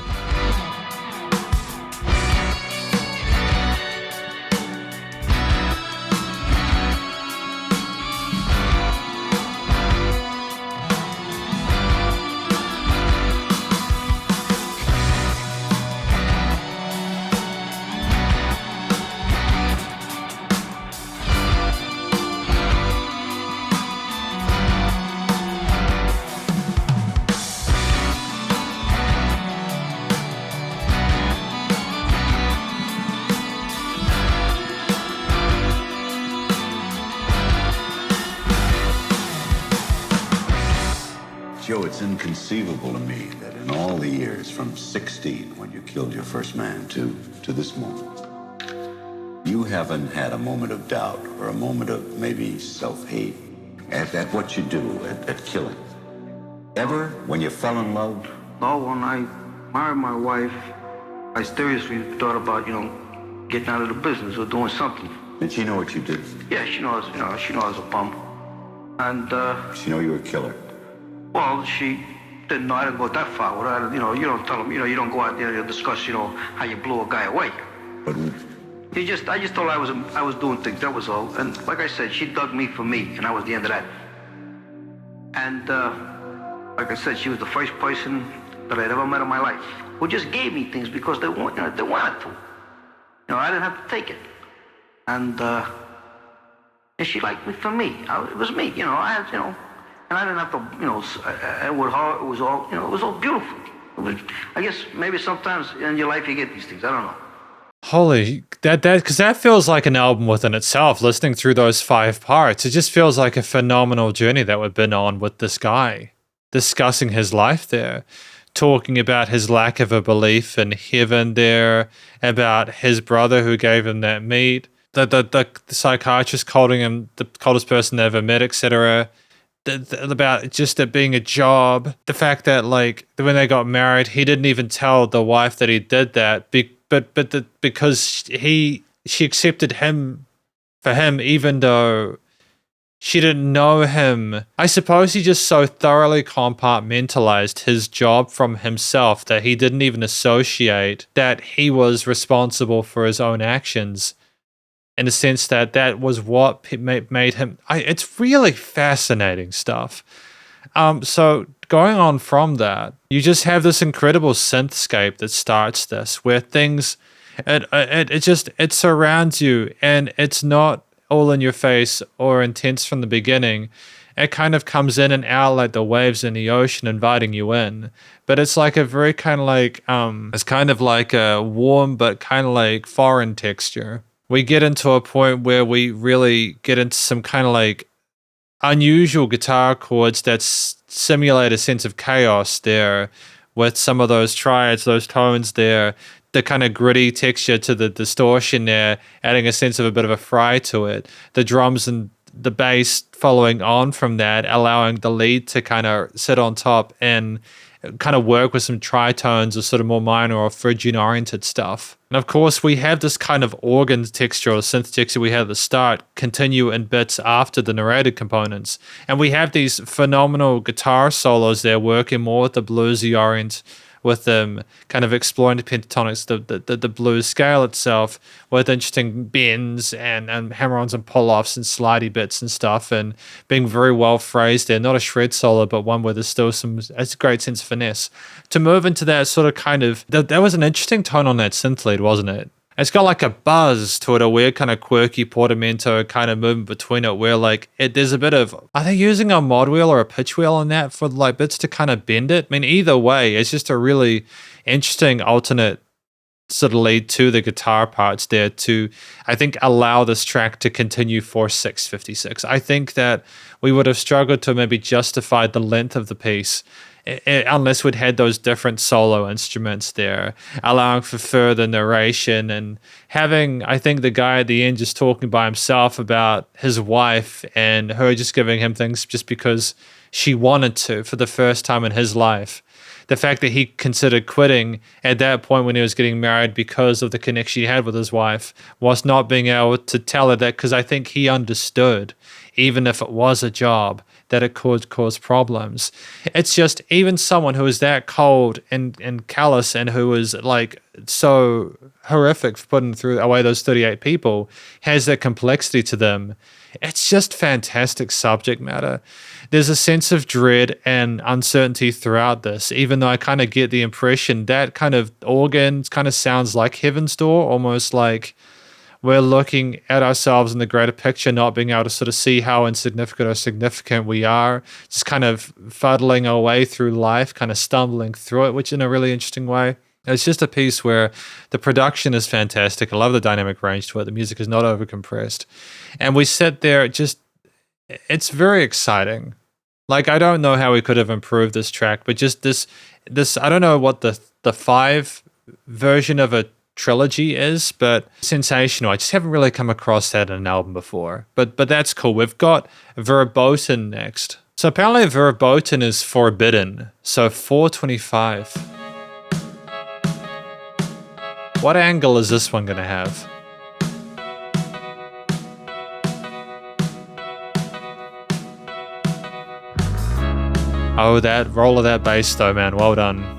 Joe, it's inconceivable to me that in all the years from 16 when you killed your first man to this moment, You haven't had a moment of doubt or a moment of maybe self-hate at what you do, at killing. Ever, when you fell in love? No, when I married my wife, I seriously thought about, getting out of the business or doing something. Did she know what you did? Yeah, she knows, she knows I was a bum. And, She know you were a killer? well, she didn't know I didn't go that far with her. You don't tell them, you don't go out there and discuss, how you blew a guy away. But I just told her I was doing things, that was all. And like I said, she dug me for me, and that was the end of that. And, like I said, she was the first person that I'd ever met in my life who just gave me things because they wanted to. I didn't have to take it. And she liked me for me. It was me, I had, and I didn't have to, and with her, it was all beautiful. I guess maybe sometimes in your life you get these things, I don't know. Holy, because that feels like an album within itself. Listening through those 5 parts, it just feels like a phenomenal journey that we've been on with this guy, discussing his life there, talking about his lack of a belief in heaven there, about his brother who gave him that meat, the psychiatrist calling him the coldest person they ever met, etc. About just it being a job, the fact that like when they got married, he didn't even tell the wife that he did that, because she accepted him for him, even though she didn't know him. I suppose he just so thoroughly compartmentalized his job from himself that he didn't even associate that he was responsible for his own actions, in the sense that was what made him. It's really fascinating stuff. So going on from that, you just have this incredible synthscape that starts this, where things, it surrounds you, and it's not all in your face or intense from the beginning. It kind of comes in and out like the waves in the ocean, inviting you in. But it's like a very kind of like, it's kind of like a warm but kind of like foreign texture. We get into a point where we really get into some kind of like unusual guitar chords that simulate a sense of chaos there, with some of those triads, those tones there, the kind of gritty texture to the distortion there, adding a sense of a bit of a fry to it. The drums and the bass following on from that, allowing the lead to kind of sit on top and kind of work with some tritones or sort of more minor or Phrygian oriented stuff. And of course, we have this kind of organ texture or synth texture we had at the start continue in bits after the narrated components. And we have these phenomenal guitar solos there working more with the bluesy orient, with them kind of exploring the pentatonics, the blues scale itself, with interesting bends and hammer-ons and pull-offs and slidey bits and stuff, and being very well phrased there. Not a shred solo, but one where there's still it's a great sense of finesse. To move into that sort of kind of, that was an interesting tone on that synth lead, wasn't it? It's got like a buzz to it, a weird kind of quirky portamento kind of movement between it, where like there's a bit of, are they using a mod wheel or a pitch wheel on that for like bits to kind of bend it? I mean, either way, it's just a really interesting alternate sort of lead to the guitar parts there to, I think, allow this track to continue for 6:56. I think that we would have struggled to maybe justify the length of the piece unless we'd had those different solo instruments there, allowing for further narration and having, I think, the guy at the end just talking by himself about his wife and her just giving him things just because she wanted to for the first time in his life. The fact that he considered quitting at that point when he was getting married because of the connection he had with his wife, was not being able to tell her that, because I think he understood, even if it was a job, that it could cause problems. It's just, even someone who is that cold and callous and who is like so horrific for putting away those 38 people has that complexity to them. It's just fantastic subject matter. There's a sense of dread and uncertainty throughout this, even though I kind of get the impression that kind of organ kind of sounds like Heaven's Door, almost like we're looking at ourselves in the greater picture, not being able to sort of see how insignificant or significant we are, just kind of fuddling our way through life, kind of stumbling through it, which in a really interesting way. It's just a piece where the production is fantastic. I love the dynamic range to it. The music is not overcompressed. And we sit there, it's very exciting. Like, I don't know how we could have improved this track, but just this I don't know what the 5 version of a trilogy is, but sensational. I just haven't really come across that in an album before. But that's cool. We've got Verboten next. So apparently Verboten is forbidden. So 425. What angle is this one going to have? Oh, that roll of that bass though, man. Well done.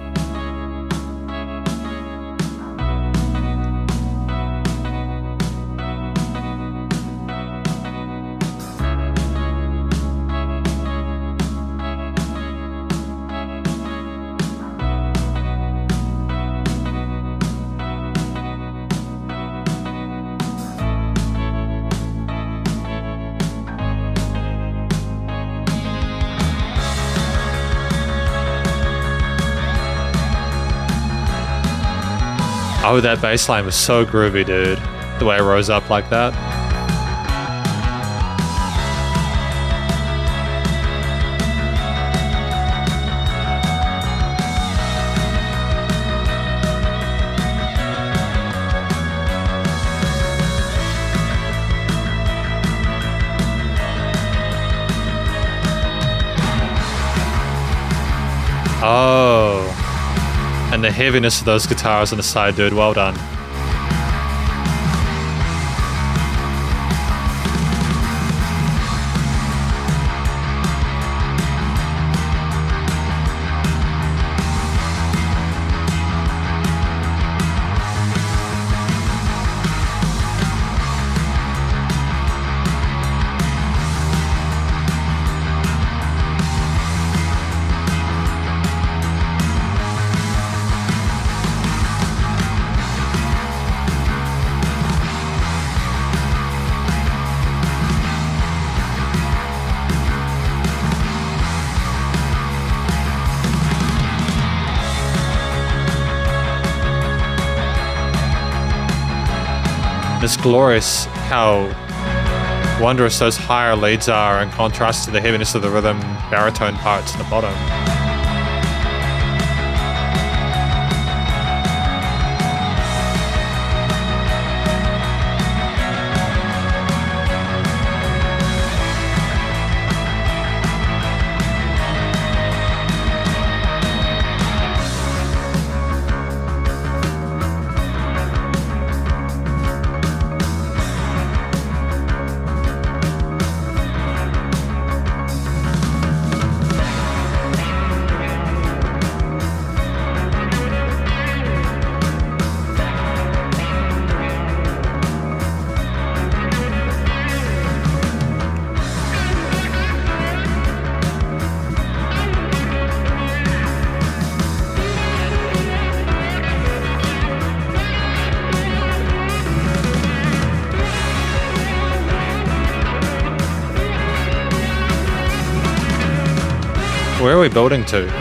Oh, that bass line was so groovy, dude. The way it rose up like that. Oh. And the heaviness of those guitars on the side, dude. Well done. It's glorious how wondrous those higher leads are in contrast to the heaviness of the rhythm baritone parts in the bottom. Where are we building to?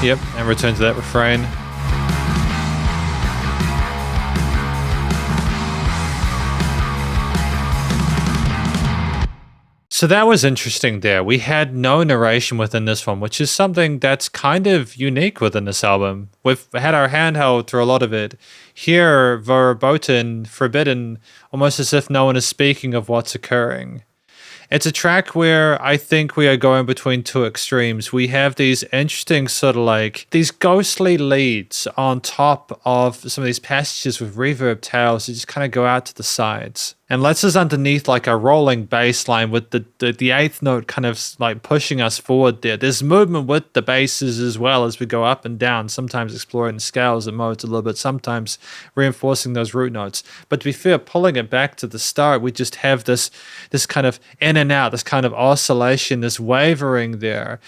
Yep, and return to that refrain. So that was interesting there. We had no narration within this one, which is something that's kind of unique within this album. We've had our handheld through a lot of it. Here, verboten, forbidden, almost as if no one is speaking of what's occurring. It's a track where I think we are going between two extremes. We have these interesting sort of like these ghostly leads on top of some of these passages with reverb tails that just kind of go out to the sides. And lets us underneath like a rolling bass line with the eighth note kind of like pushing us forward there. There's movement with the basses as well as we go up and down, sometimes exploring scales and modes a little bit, sometimes reinforcing those root notes. But to be fair, pulling it back to the start, we just have this kind of in and out, this kind of oscillation, this wavering there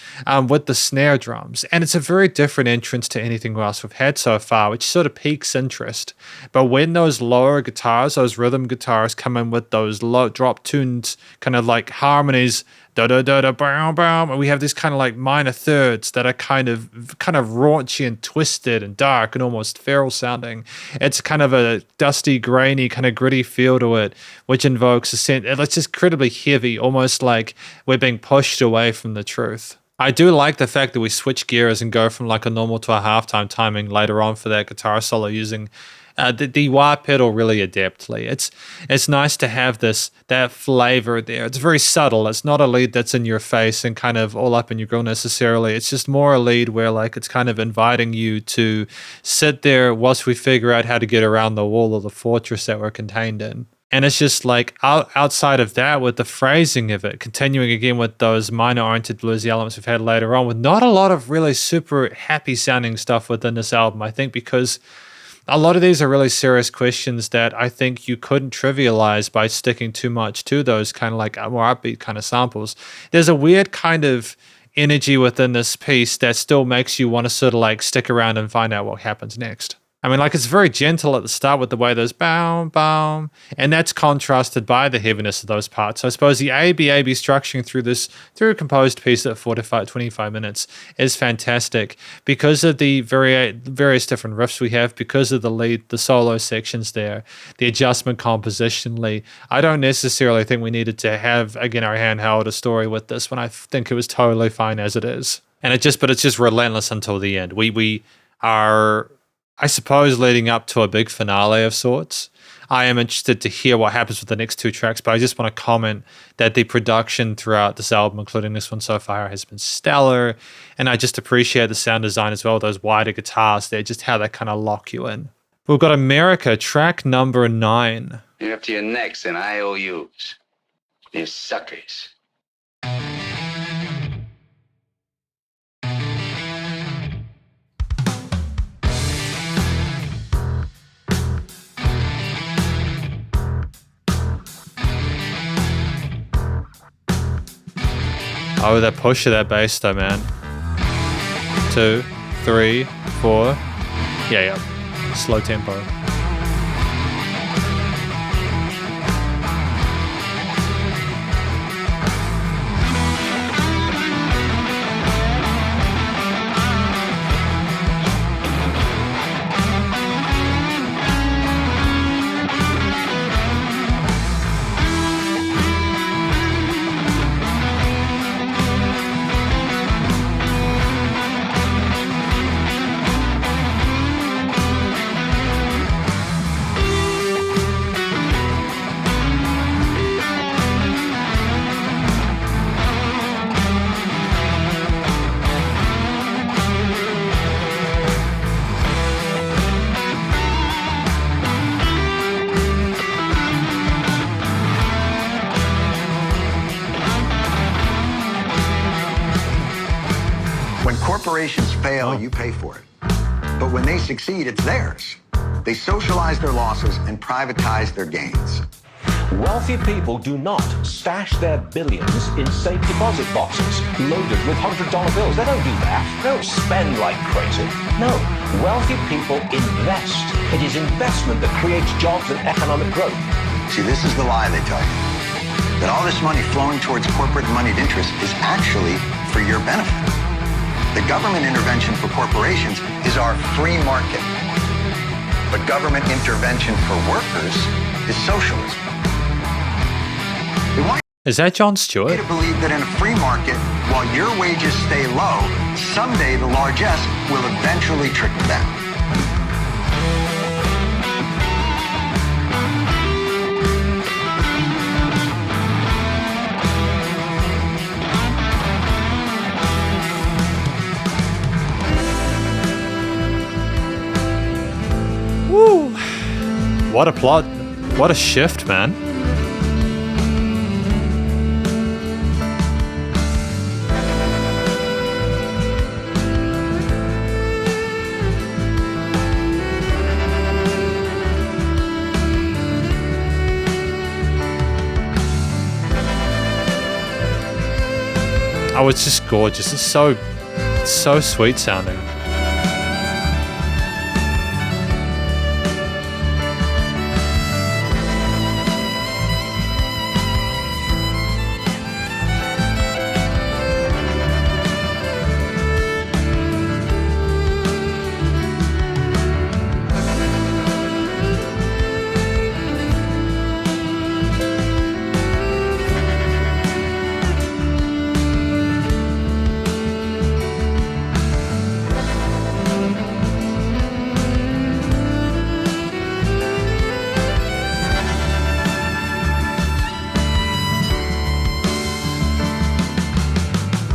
with the snare drums. And it's a very different entrance to anything else we've had so far, which sort of piques interest. But when those lower guitars, those rhythm guitars come in with those low drop tunes, kind of like harmonies, da da da da bow bow, and we have these kind of like minor thirds that are kind of raunchy and twisted and dark and almost feral sounding. It's kind of a dusty, grainy, kind of gritty feel to it, which invokes a sense. It's just incredibly heavy, almost like we're being pushed away from the truth. I do like the fact that we switch gears and go from like a normal to a halftime timing later on for that guitar solo using the wah pedal really adeptly. It's nice to have that flavor there. It's very subtle. It's not a lead that's in your face and kind of all up in your grill necessarily. It's just more a lead where like it's kind of inviting you to sit there whilst we figure out how to get around the wall or the fortress that we're contained in. And it's just like outside of that, with the phrasing of it, continuing again with those minor-oriented bluesy elements we've had later on, with not a lot of really super happy-sounding stuff within this album, I think, because a lot of these are really serious questions that I think you couldn't trivialize by sticking too much to those kind of like more upbeat kind of samples. There's a weird kind of energy within this piece that still makes you want to sort of like stick around and find out what happens next. I mean, like it's very gentle at the start with the way those boom, boom, and that's contrasted by the heaviness of those parts. So I suppose the AB structuring through a composed piece at 25 minutes is fantastic because of the various different riffs we have, because of the solo sections there, the adjustment compositionally. I don't necessarily think we needed to have, again, our handheld a story with this one. I think it was totally fine as it is. And it's just relentless until the end. We are, I suppose, leading up to a big finale of sorts. I am interested to hear what happens with the next two tracks, but I just want to comment that the production throughout this album, including this one so far, has been stellar, and I just appreciate the sound design as well, those wider guitars there, just how they kind of lock you in. We've got America, track number 9. You're up to your necks in IOUs. You suckers. Oh, that push of that bass though, man. 2, 3, 4. Yeah. Slow tempo. Corporations fail, you pay for it. But when they succeed, it's theirs. They socialize their losses and privatize their gains. Wealthy people do not stash their billions in safe deposit boxes loaded with $100 bills. They don't do that. They don't spend like crazy. No, wealthy people invest. It is investment that creates jobs and economic growth. See, this is the lie they tell you. That all this money flowing towards corporate moneyed interests is actually for your benefit. The government intervention for corporations is our free market. But government intervention for workers is socialism. Is that Jon Stewart? To believe that in a free market, while your wages stay low, someday the largesse will eventually trickle down. What a plot. What a shift, man. Oh, it's just gorgeous. It's so sweet sounding.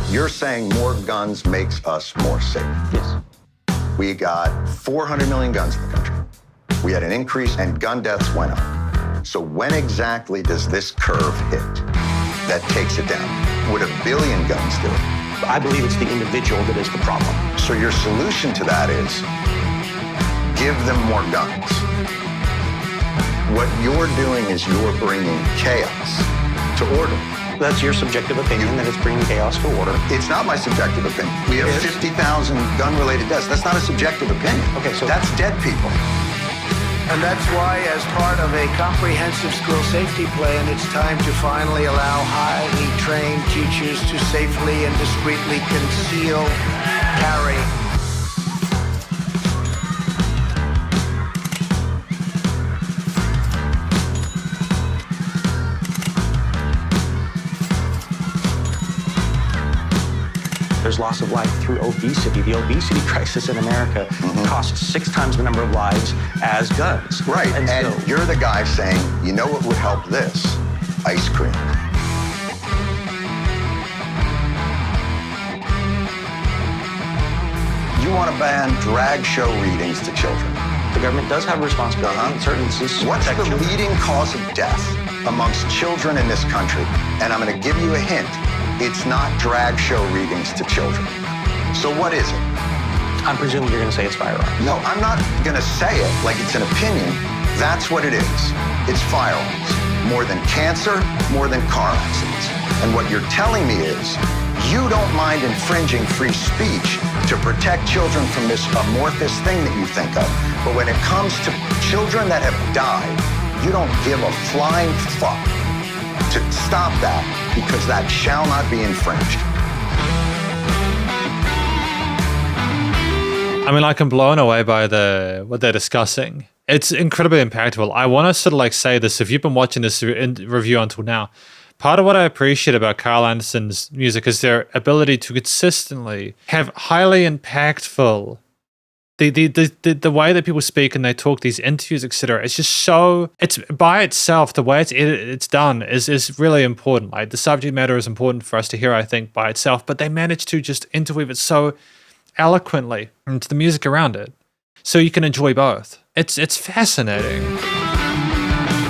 You're saying more guns makes us more safe. Yes. We got 400 million guns in the country. We had an increase and gun deaths went up. So when exactly does this curve hit that takes it down? Would 1 billion guns do it? I believe it's the individual that is the problem. So your solution to that is give them more guns. What you're doing is you're bringing chaos to order. That's your subjective opinion that it's bringing chaos to order. It's not my subjective opinion. We have 50,000 gun-related deaths. That's not a subjective opinion. Okay, so that's dead people. And that's why, as part of a comprehensive school safety plan, it's time to finally allow highly trained teachers to safely and discreetly conceal, carry, There's loss of life through obesity. The obesity crisis in America costs 6 times the number of lives as guns. Right, and so, you're the guy saying, you know what would help this? Ice cream. You want to ban drag show readings to children. the government does have a responsibility in certain instances. What's the leading cause of death amongst children in this country? And I'm going to give you a hint. It's not drag show readings to children. So what is it? I'm presuming you're going to say it's firearms. No, I'm not going to say it like it's an opinion. That's what it is. It's firearms. More than cancer, more than car accidents. And what you're telling me is you don't mind infringing free speech to protect children from this amorphous thing that you think of. But when it comes to children that have died, you don't give a flying fuck to stop that because that shall not be infringed. I mean, like, I'm blown away by what they're discussing. It's incredibly impactful. I want to sort of like say this, if you've been watching this review until now, part of what I appreciate about Carl Anderson's music is their ability to consistently have highly impactful, the way that people speak and they talk, these interviews, etc. It's just so, it's by itself, the way it's done is really important. Like, the subject matter is important for us to hear, I think, by itself, but they manage to just interweave it so eloquently into the music around it, so you can enjoy both. It's fascinating.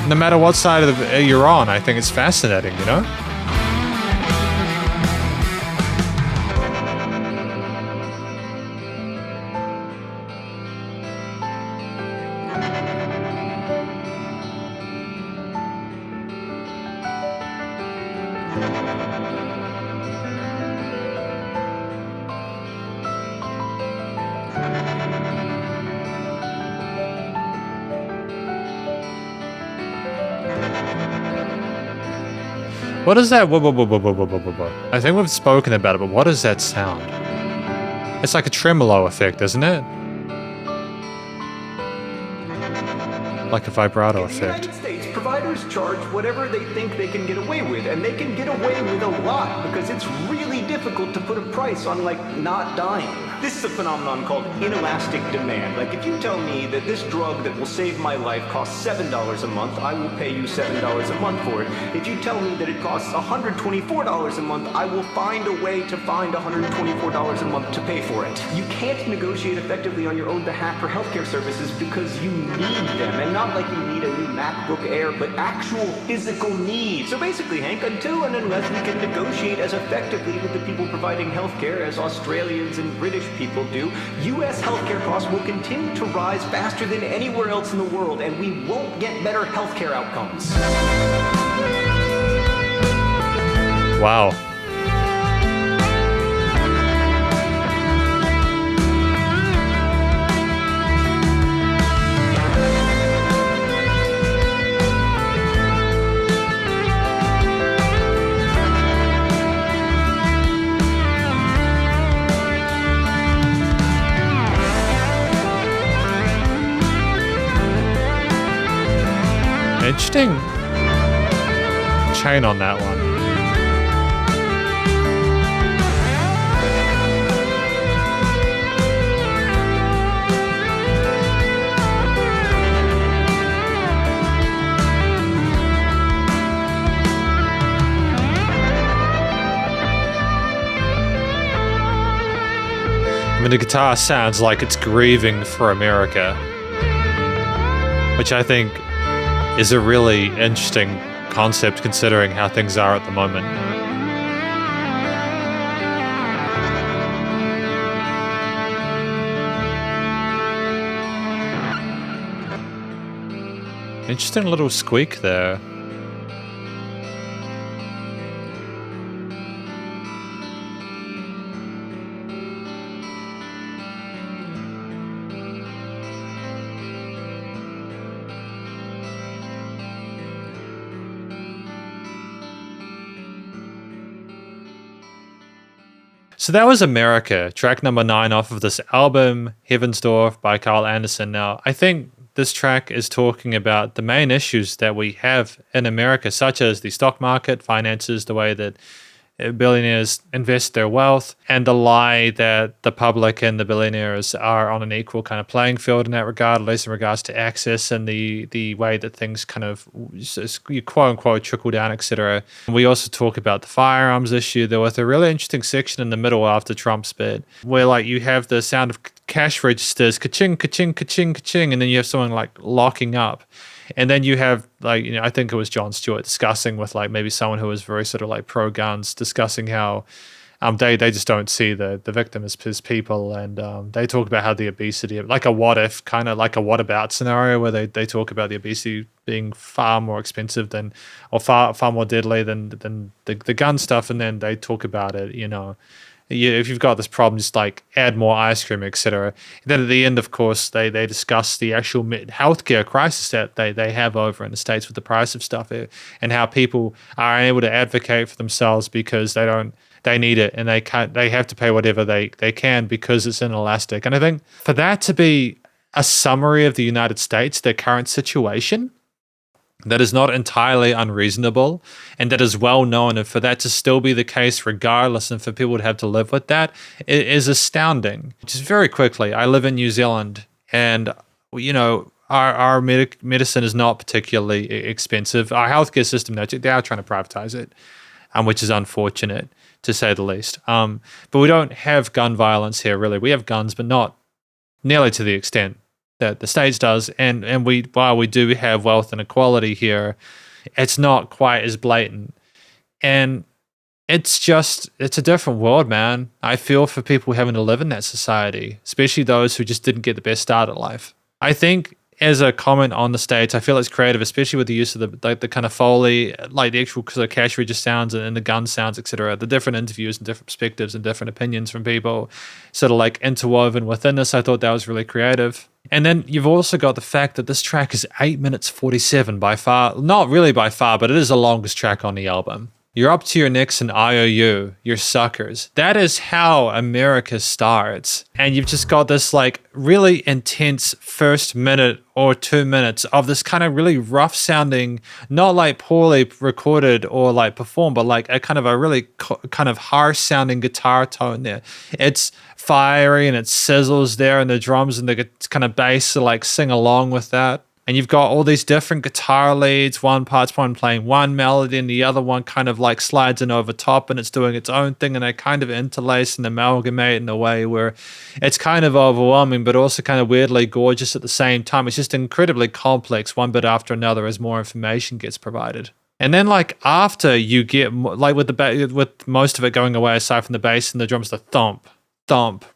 No matter what side of you're on, I think it's fascinating, you know? What is that? Whoa. I think we've spoken about it, but what is that sound? It's like a tremolo effect, isn't it? Like a vibrato effect. In the United States, providers charge whatever they think they can get away with, and they can get away with a lot because it's really difficult to put a price on, like, not dying. This is a phenomenon called inelastic demand. Like, if you tell me that this drug that will save my life costs $7 a month, I will pay you $7 a month for it. If you tell me that it costs $124 a month, I will find a way to find $124 a month to pay for it. You can't negotiate effectively on your own behalf for healthcare services because you need them, and not like you need a new MacBook Air, but actual physical need. So basically, Hank, until and unless we can negotiate as effectively with the people providing healthcare as Australians and British people do, U.S. healthcare costs will continue to rise faster than anywhere else in the world, and we won't get better healthcare outcomes. Wow. Interesting chain on that one. I mean, the guitar sounds like it's grieving for America, which I think is a really interesting concept considering how things are at the moment. Interesting little squeak there. So that was America, track number 9 off of this album, Heaven's Door by Carl Anderson. Now, I think this track is talking about the main issues that we have in America, such as the stock market, finances, the way that billionaires invest their wealth, and the lie that the public and the billionaires are on an equal kind of playing field in that regard, at least in regards to access and the way that things kind of quote unquote trickle down, etc. We also talk about the firearms issue. There was a really interesting section in the middle after Trump's bid where like you have the sound of cash registers, ka-ching, ka-ching, ka-ching, ka-ching, and then you have someone like locking up. And then you have, like, you know, I think it was Jon Stewart discussing with, like, maybe someone who was very sort of, like, pro-guns, discussing how they just don't see the victim as people. And they talk about how the obesity, like a what-if, kind of like a what-about scenario where they talk about the obesity being far more expensive than, or far more deadly than the gun stuff. And then they talk about it, you know, if you've got this problem, just like add more ice cream, etc. Then at the end, of course, they discuss the actual healthcare crisis that they have over in the States with the price of stuff, and how people are unable to advocate for themselves because they need it, and they have to pay whatever they can because it's inelastic. And I think for that to be a summary of the United States, their current situation, that is not entirely unreasonable and that is well known, and for that to still be the case regardless and for people to have to live with that, it is astounding. Just very quickly, I live in New Zealand, and you know, our medicine is not particularly expensive. Our healthcare system, they are trying to privatize it, which is unfortunate to say the least. But we don't have gun violence here, really. We have guns, but not nearly to the extent that the States does, and while we do have wealth inequality here, it's not quite as blatant. And it's a different world, man. I feel for people having to live in that society, especially those who just didn't get the best start at life. I think as a comment on the States, I feel it's creative, especially with the use of the kind of Foley, like the actual sort of cash register sounds and the gun sounds, etc. The different interviews and different perspectives and different opinions from people sort of like interwoven within this. I thought that was really creative. And then you've also got the fact that this track is 8 minutes 47 by far, not really by far, but it is the longest track on the album. You're up to your necks in IOU. You're suckers. That is how America starts. And you've just got this like really intense first minute or 2 minutes of this kind of really rough sounding, not like poorly recorded or like performed, but like a kind of a really kind of harsh sounding guitar tone there. It's fiery and it sizzles there, and the drums and the kind of bass to like sing along with that. And you've got all these different guitar leads. One playing one melody and the other one kind of like slides in over top and it's doing its own thing, and they kind of interlace and amalgamate in a way where it's kind of overwhelming but also kind of weirdly gorgeous at the same time. It's just incredibly complex, one bit after another, as more information gets provided. And then like after you get like with most of it going away aside from the bass and the drums, the thump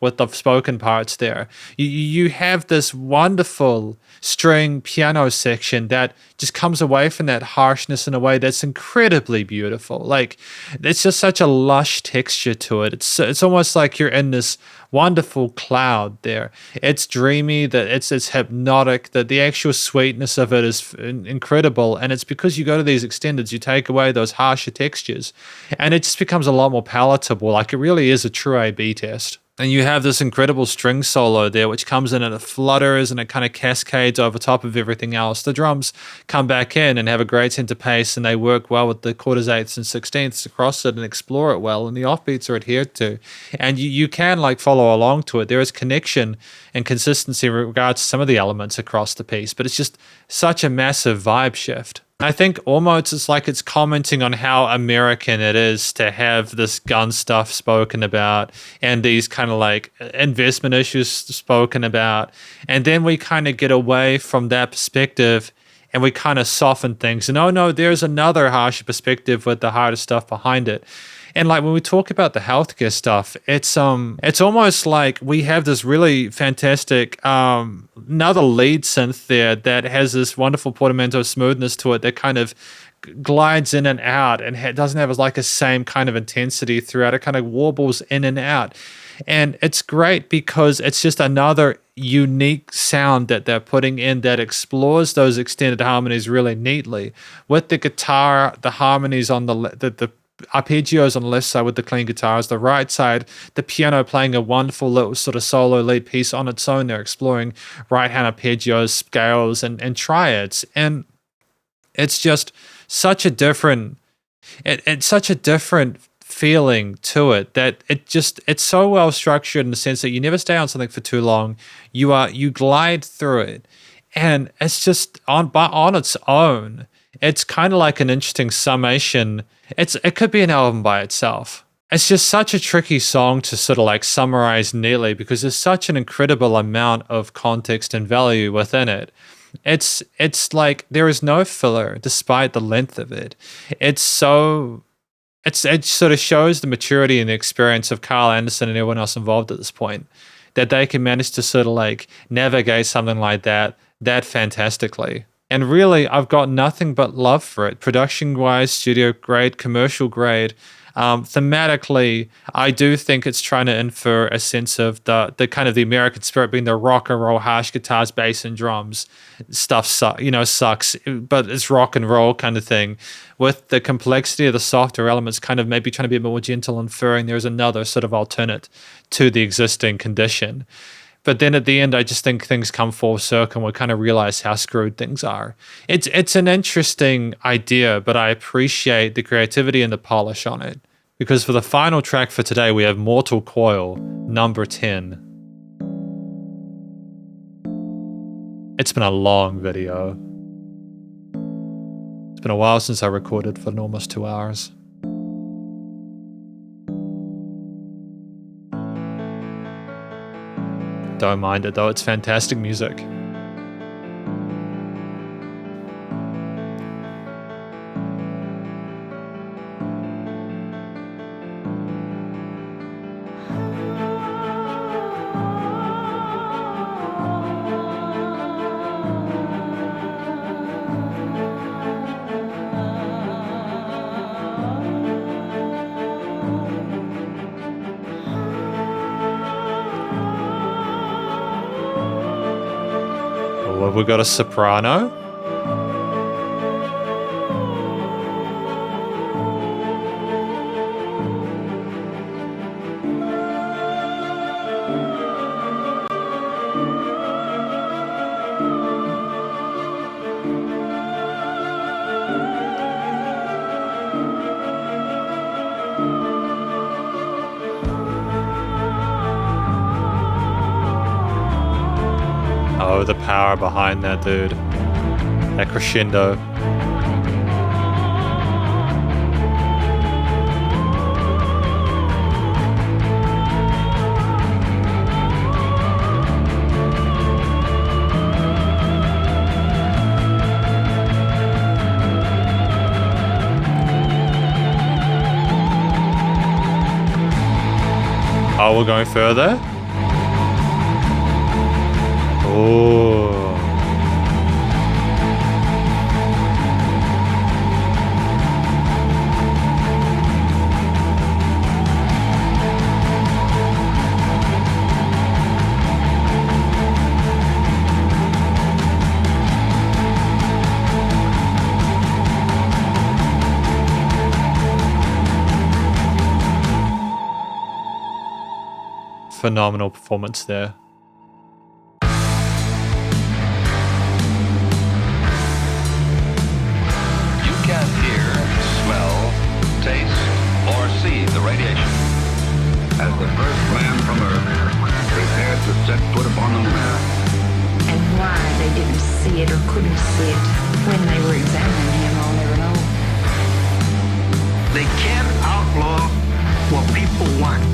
with the spoken parts there, you have this wonderful string piano section that just comes away from that harshness in a way that's incredibly beautiful. Like it's just such a lush texture to it. It's almost like you're in this wonderful cloud there. It's dreamy, that it's hypnotic, that the actual sweetness of it is incredible. And it's because you go to these extendeds, you take away those harsher textures and it just becomes a lot more palatable. Like it really is a true A/B test. And you have this incredible string solo there, which comes in and it flutters and it kind of cascades over top of everything else. The drums come back in and have a great sense of pace, and they work well with the quarters, eighths, and sixteenths across it and explore it well. And the offbeats are adhered to. And you can like follow along to it. There is connection and consistency in regards to some of the elements across the piece, but it's just such a massive vibe shift. I think almost it's like it's commenting on how American it is to have this gun stuff spoken about and these kind of like investment issues spoken about. And then we kind of get away from that perspective and we kind of soften things. And oh no, there's another harsher perspective with the harder stuff behind it. And like when we talk about the healthcare stuff, it's almost like we have this really fantastic another lead synth there that has this wonderful portamento smoothness to it that kind of glides in and out and doesn't have like a same kind of intensity throughout. It kind of warbles in and out. And it's great because it's just another unique sound that they're putting in that explores those extended harmonies really neatly. With the guitar, the harmonies on the arpeggios on the left side with the clean guitars, the right side, the piano playing a wonderful little sort of solo lead piece on its own. They're exploring right-hand arpeggios, scales, and triads. And it's just such a different, it's such a different feeling to it that it's so well structured in the sense that you never stay on something for too long. You glide through it, and it's just on its own. It's kind of like an interesting summation. It could be an album by itself. It's just such a tricky song to sort of like summarize neatly because there's such an incredible amount of context and value within it. It's like there is no filler despite the length of it. It sort of shows the maturity and the experience of Carl Anderson and everyone else involved at this point, that they can manage to sort of like navigate something like that fantastically. And really, I've got nothing but love for it. Production-wise, studio grade, commercial grade. Thematically, I do think it's trying to infer a sense of the kind of the American spirit being the rock and roll, harsh guitars, bass, and drums. Stuff sucks, but it's rock and roll kind of thing. With the complexity of the softer elements kind of maybe trying to be a bit more gentle, inferring there's another sort of alternate to the existing condition. But then at the end, I just think things come full circle and we kind of realize how screwed things are. It's an interesting idea, but I appreciate the creativity and the polish on it. Because for the final track for today, we have Mortal Coil, number 10. It's been a long video. It's been a while since I recorded for almost 2 hours. Don't mind it though, it's fantastic music. Have we got a soprano? Oh, the power behind that, dude. That crescendo. Oh, we're going further? Oh. Phenomenal performance there. You can't hear, smell, taste, or see the radiation. As the first man from Earth prepared to set foot upon the moon. And why they didn't see it or couldn't see it when they were examining him, I'll never know. They can't outlaw what people want.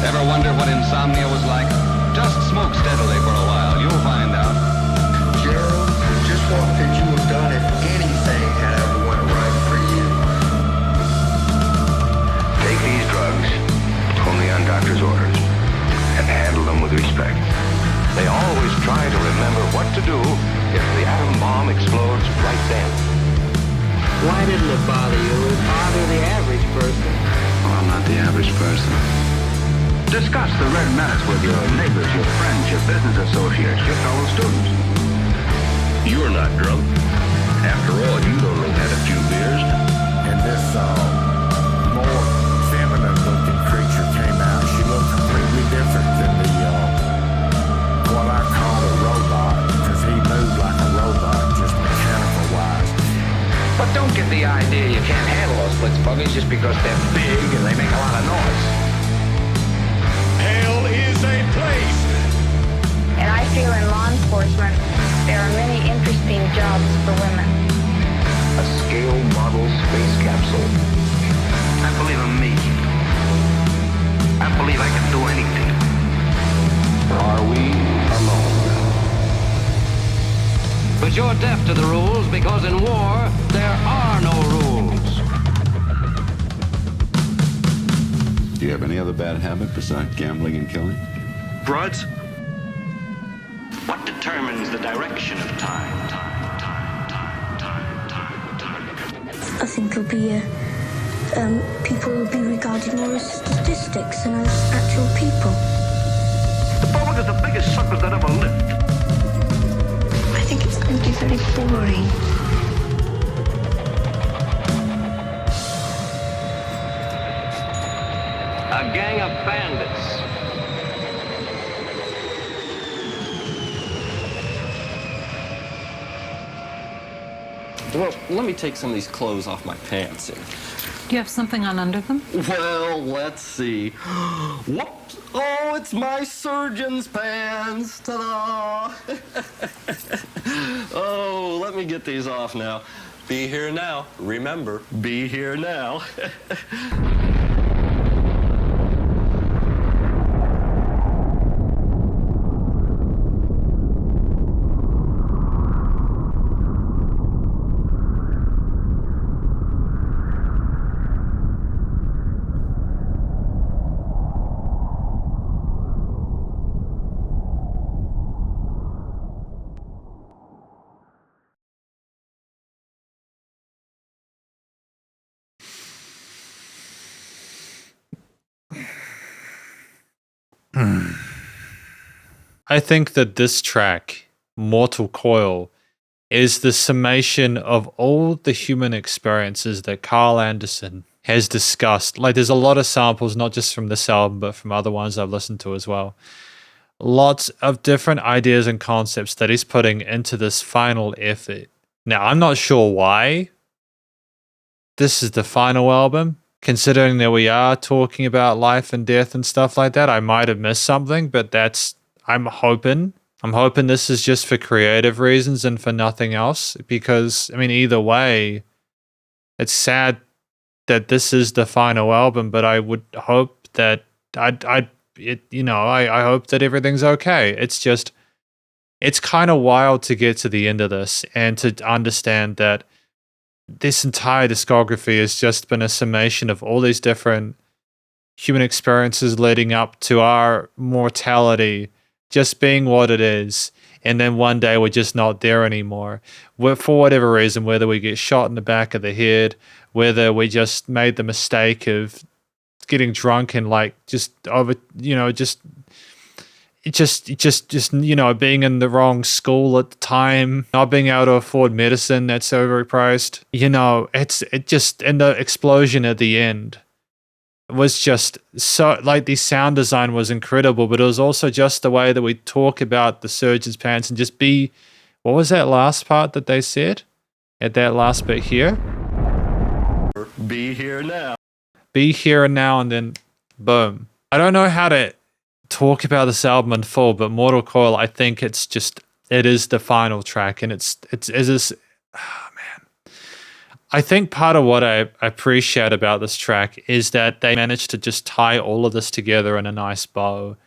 Ever wonder what insomnia was like? Just smoke steadily for a while. You'll find out. Gerald, just what could you have done if anything had ever went right for you? Take these drugs, only on doctor's orders, and handle them with respect. They always try to remember what to do if the atom bomb explodes right then. Why didn't it bother you? It bothered the average person. Oh, I'm not the average person. Discuss the red menace with your neighbors, your friends, your business associates, your fellow students. You're not drunk. After all, you only had a few beers. And this more feminine-looking creature came out. She looked completely different than what I call a robot, because he moved like a robot, just mechanical-wise. But don't get the idea you can't handle those blitz buggies just because they're big and they make a lot of noise. Hell is a place. And I feel in law enforcement, there are many interesting jobs for women. A scale model space capsule. I believe in me. I believe I can do anything. Are we alone? But you're deaf to the rules because in war, there are no rules. Do you have any other bad habit besides gambling and killing? Broads? What determines the direction of time? I think it'll be, people will be regarded more as statistics than as actual people. The public is the biggest suckers that ever lived. I think it's going to be very boring. A gang of bandits. Well, let me take some of these clothes off my pants here. Do you have something on under them? Well, let's see. Whoops! Oh, it's my surgeon's pants! Ta-da! Oh, let me get these off now. Be here now. Remember, be here now. I think that this track, Mortal Coil, is the summation of all the human experiences that Carl Anderson has discussed. Like, there's a lot of samples, not just from this album, but from other ones I've listened to as well. Lots of different ideas and concepts that he's putting into this final effort. Now, I'm not sure why this is the final album. Considering that we are talking about life and death and stuff like that, I might have missed something, but I'm hoping I'm hoping this is just for creative reasons and for nothing else, because, I mean, either way, it's sad that this is the final album, but I would hope that I hope that everything's okay. It's just, it's kind of wild to get to the end of this and to understand that this entire discography has just been a summation of all these different human experiences leading up to our mortality just being what it is. And then one day we're just not there anymore. For whatever reason, whether we get shot in the back of the head, whether we just made the mistake of getting drunk and like just over, just being in the wrong school at the time, not being able to afford medicine that's overpriced. And the explosion at the end was just so, like, the sound design was incredible, but it was also just the way that we talk about the surgeon's pants and just be, what was that last part that they said at that last bit here? Be here now. Be here and now, and then boom. I don't know how to talk about this album in full, but Mortal Coil, I think it is the final track, and it's I think part of what I appreciate about this track is that they managed to just tie all of this together in a nice bow.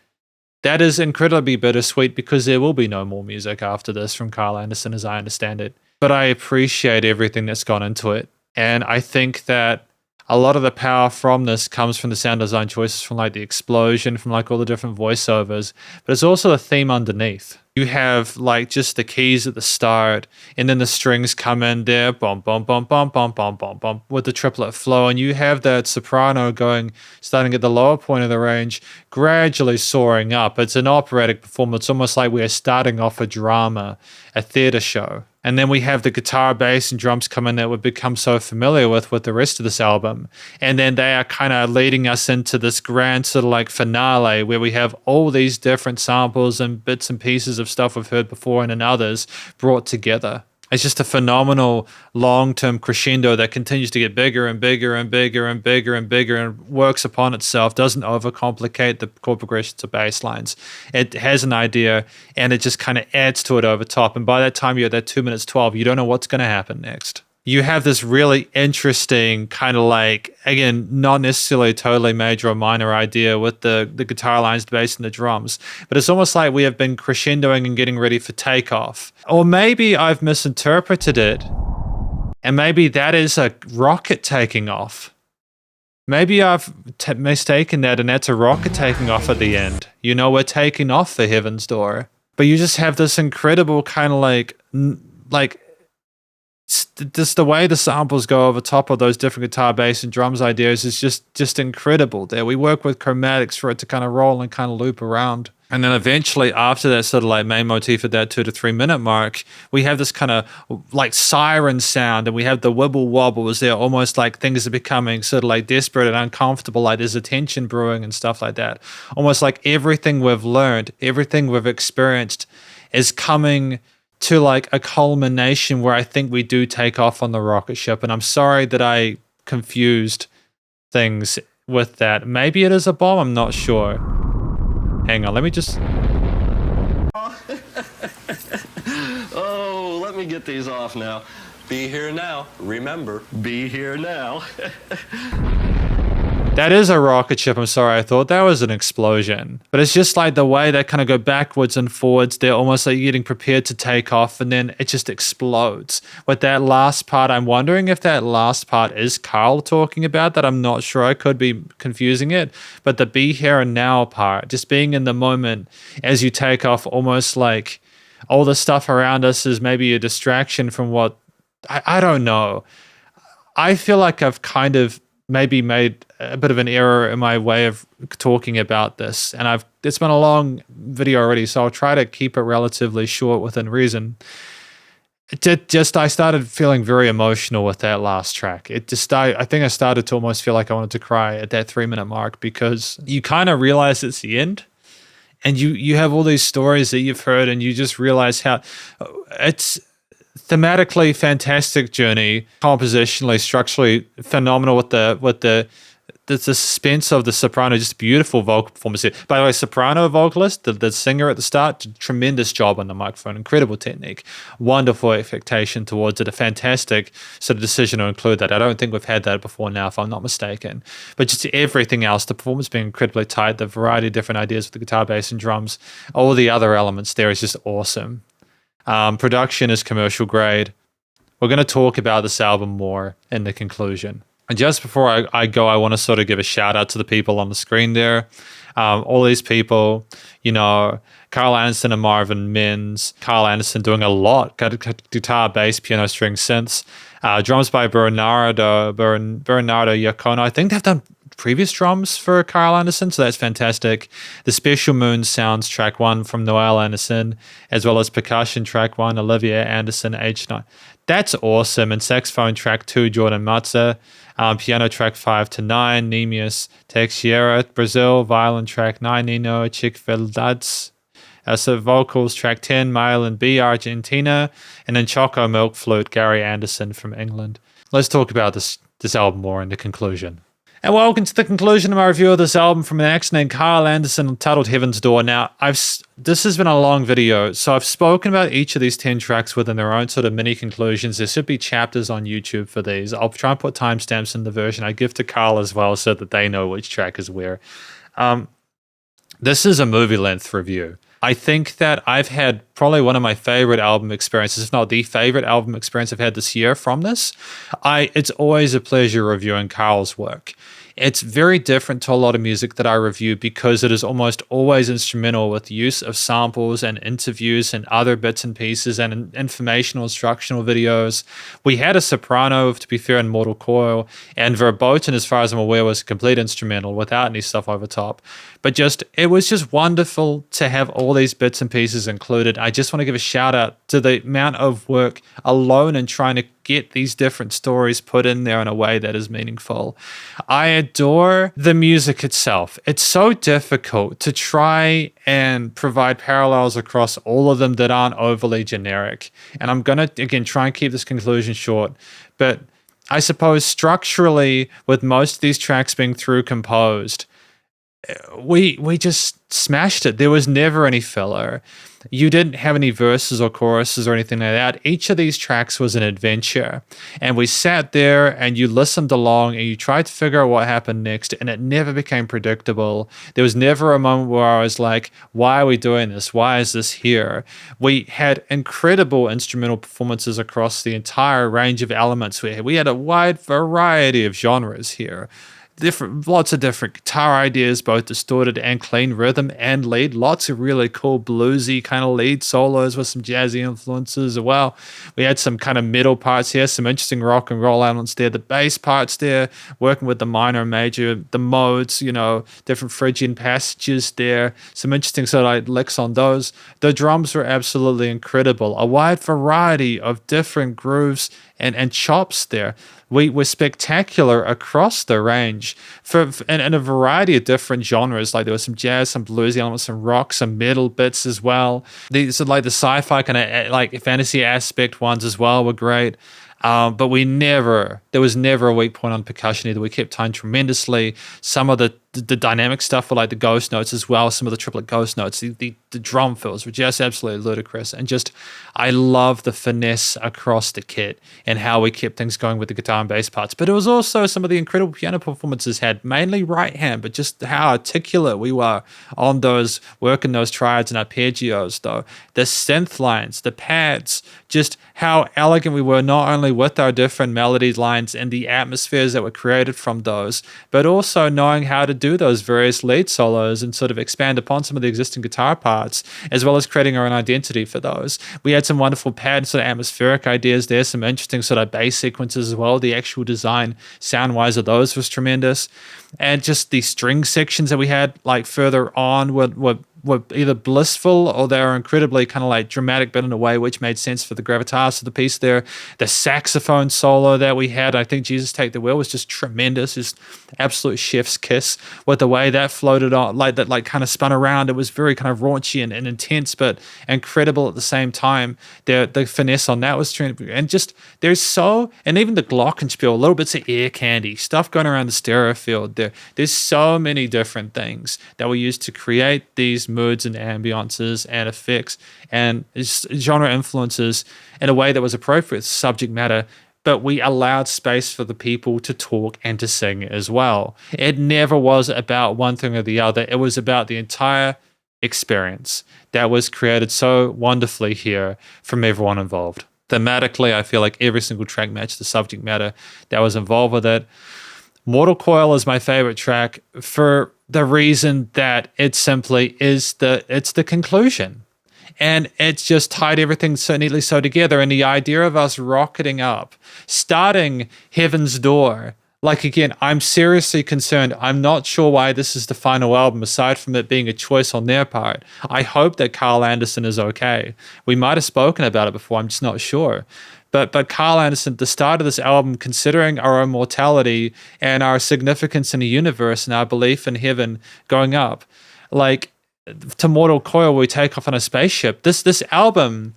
That is incredibly bittersweet because there will be no more music after this from Carl Anderson, as I understand it. But I appreciate everything that's gone into it. And I think that a lot of the power from this comes from the sound design choices, from like the explosion, from like all the different voiceovers, but it's also the theme underneath. You have like just the keys at the start, and then the strings come in there, bum, bum, bum, bum, bum, bum, bum, bum, with the triplet flow, and you have that soprano starting at the lower point of the range, gradually soaring up. It's an operatic performance, almost like we're starting off a drama, a theater show. And then we have the guitar, bass, and drums come in that we've become so familiar with the rest of this album. And then they are kind of leading us into this grand sort of like finale where we have all these different samples and bits and pieces of stuff we've heard before and in others brought together. It's just a phenomenal long-term crescendo that continues to get bigger and bigger and bigger and bigger and bigger and works upon itself, doesn't overcomplicate the chord progressions or bass lines. It has an idea and it just kind of adds to it over top. And by that time you're at that 2 minutes 12, you don't know what's going to happen next. You have this really interesting kind of like, again, not necessarily totally major or minor idea with the guitar lines, the bass, and the drums, but it's almost like we have been crescendoing and getting ready for takeoff. Or maybe I've misinterpreted it, and maybe that is a rocket taking off. Maybe I've mistaken that, and that's a rocket taking off at the end. We're taking off for heaven's door. But you just have this incredible kind of like just the way the samples go over top of those different guitar, bass, and drums ideas is just incredible there. We work with chromatics for it to kind of roll and kind of loop around. And then eventually after that sort of like main motif at that 2 to 3 minute mark, we have this kind of like siren sound, and we have the wibble wobble as they're almost like things are becoming sort of like desperate and uncomfortable, like there's a tension brewing and stuff like that. Almost like everything we've learned, everything we've experienced is coming to like a culmination where I think we do take off on the rocket ship. And I'm sorry that I confused things with that. Maybe it is a bomb, I'm not sure. Hang on, let me just... Oh, let me get these off now. Be here now. Remember, be here now. That is a rocket ship. I'm sorry. I thought that was an explosion. But it's just like the way they kind of go backwards and forwards. They're almost like getting prepared to take off, and then it just explodes. With that last part, I'm wondering if that last part is Carl talking about that. I'm not sure. I could be confusing it. But the be here and now part, just being in the moment as you take off, almost like all the stuff around us is maybe a distraction from what... I don't know. I feel like I've kind of maybe made a bit of an error in my way of talking about this, and it's been a long video already, so I'll try to keep it relatively short within reason. I started feeling very emotional with that last track. I think I started to almost feel like I wanted to cry at that 3 minute mark, because you kind of realize it's the end, and you have all these stories that you've heard, and you just realize how it's thematically fantastic journey, compositionally, structurally phenomenal with the the suspense of the soprano, just beautiful vocal performance here. By the way, soprano vocalist, the singer at the start, did a tremendous job on the microphone, incredible technique, wonderful affectation towards it, a fantastic sort of decision to include that. I don't think we've had that before now, if I'm not mistaken. But just everything else, the performance being incredibly tight, the variety of different ideas with the guitar, bass, and drums, all the other elements there is just awesome. Production is commercial grade. We're going to talk about this album more in the conclusion. And just before I go, I want to sort of give a shout out to the people on the screen there. All these people, Carl Anderson and Marvin Mins. Carl Anderson doing a lot, got guitar, bass, piano, string, synths. Drums by Bernardo Iacono. I think they've done previous drums for Carl Anderson, so that's fantastic. The Special Moon Sounds track 1 from Noel Anderson, as well as percussion track 1, Olivia Anderson, H9. That's awesome. And saxophone track 2, Jordan Matza. Piano track 5 to 9, Nemius Teixeira, Brazil. Violin track 9, Nino Chiquveldades. So vocals track 10, Mylan B, Argentina. And then Choco Milk Flute, Gary Anderson from England. Let's talk about this album more in the conclusion. And welcome to the conclusion of my review of this album from an actor named Carl Anderson entitled Heaven's Door. Now, this has been a long video, so I've spoken about each of these 10 tracks within their own sort of mini conclusions. There should be chapters on YouTube for these. I'll try and put timestamps in the version I give to Carl as well so that they know which track is where. This is a movie-length review. I think that I've had probably one of my favorite album experiences, if not the favorite album experience I've had this year from this. It's always a pleasure reviewing Carl's work. It's very different to a lot of music that I review because it is almost always instrumental with use of samples and interviews and other bits and pieces and informational, instructional videos. We had a soprano, to be fair, in Mortal Coil, and Verboten, as far as I'm aware, was a complete instrumental without any stuff over top. But it was just wonderful to have all these bits and pieces included. I just want to give a shout out to the amount of work alone in trying to get these different stories put in there in a way that is meaningful. I adore the music itself. It's so difficult to try and provide parallels across all of them that aren't overly generic. And I'm going to, again, try and keep this conclusion short. But I suppose structurally, with most of these tracks being through composed, we just smashed it. There was never any filler. You didn't have any verses or choruses or anything like that. Each of these tracks was an adventure. And we sat there and you listened along and you tried to figure out what happened next, and it never became predictable. There was never a moment where I was like, why are we doing this? Why is this here? We had incredible instrumental performances across the entire range of elements. We had a wide variety of genres here. Lots of different guitar ideas, both distorted and clean, rhythm and lead. Lots of really cool bluesy kind of lead solos with some jazzy influences as well. We had some kind of middle parts here, some interesting rock and roll elements there. The bass parts there, working with the minor and major, the modes, different Phrygian passages there. Some interesting sort of like licks on those. The drums were absolutely incredible. A wide variety of different grooves and chops there. We were spectacular across the range in a variety of different genres. Like there was some jazz, some bluesy elements, some rock, some metal bits as well. These are like the sci-fi kind of like fantasy aspect ones as well were great. But there was never a weak point on percussion either. We kept time tremendously. Some of the dynamic stuff were like the ghost notes as well, some of the triplet ghost notes. The drum fills were just absolutely ludicrous. And I love the finesse across the kit and how we kept things going with the guitar and bass parts. But it was also some of the incredible piano performances had, mainly right hand, but just how articulate we were on those, working those triads and arpeggios though. The synth lines, the pads, just how elegant we were, not only with our different melody lines and the atmospheres that were created from those, but also knowing how to do those various lead solos and sort of expand upon some of the existing guitar parts, as well as creating our own identity for those. We had some wonderful pad sort of atmospheric ideas there, some interesting sort of bass sequences as well. The actual design sound-wise of those was tremendous. And just the string sections that we had like further on were were either blissful or they were incredibly kind of like dramatic, but in a way which made sense for the gravitas of the piece there. The saxophone solo that we had, I think Jesus Take the Wheel was just tremendous, just absolute chef's kiss with the way that floated on, like that, like kind of spun around. It was very kind of raunchy and intense, but incredible at the same time. The finesse on that was tremendous. And just, and even the glockenspiel, little bits of ear candy, stuff going around the stereo field. There's so many different things that we use to create these moods and ambiances and effects and genre influences in a way that was appropriate subject matter, but we allowed space for the people to talk and to sing as well. It never was about one thing or the other. It was about the entire experience that was created so wonderfully here from everyone involved. Thematically, I feel like every single track matched the subject matter that was involved with it. Mortal Coil is my favorite track for the reason that it simply is it's the conclusion. And it's just tied everything so neatly so together. And the idea of us rocketing up, starting Heaven's Door, like again, I'm seriously concerned. I'm not sure why this is the final album, aside from it being a choice on their part. I hope that Carl Anderson is okay. We might have spoken about it before, I'm just not sure. But Carl Anderson, at the start of this album, considering our own mortality and our significance in the universe and our belief in heaven going up, like to Mortal Coil, we take off on a spaceship. This album,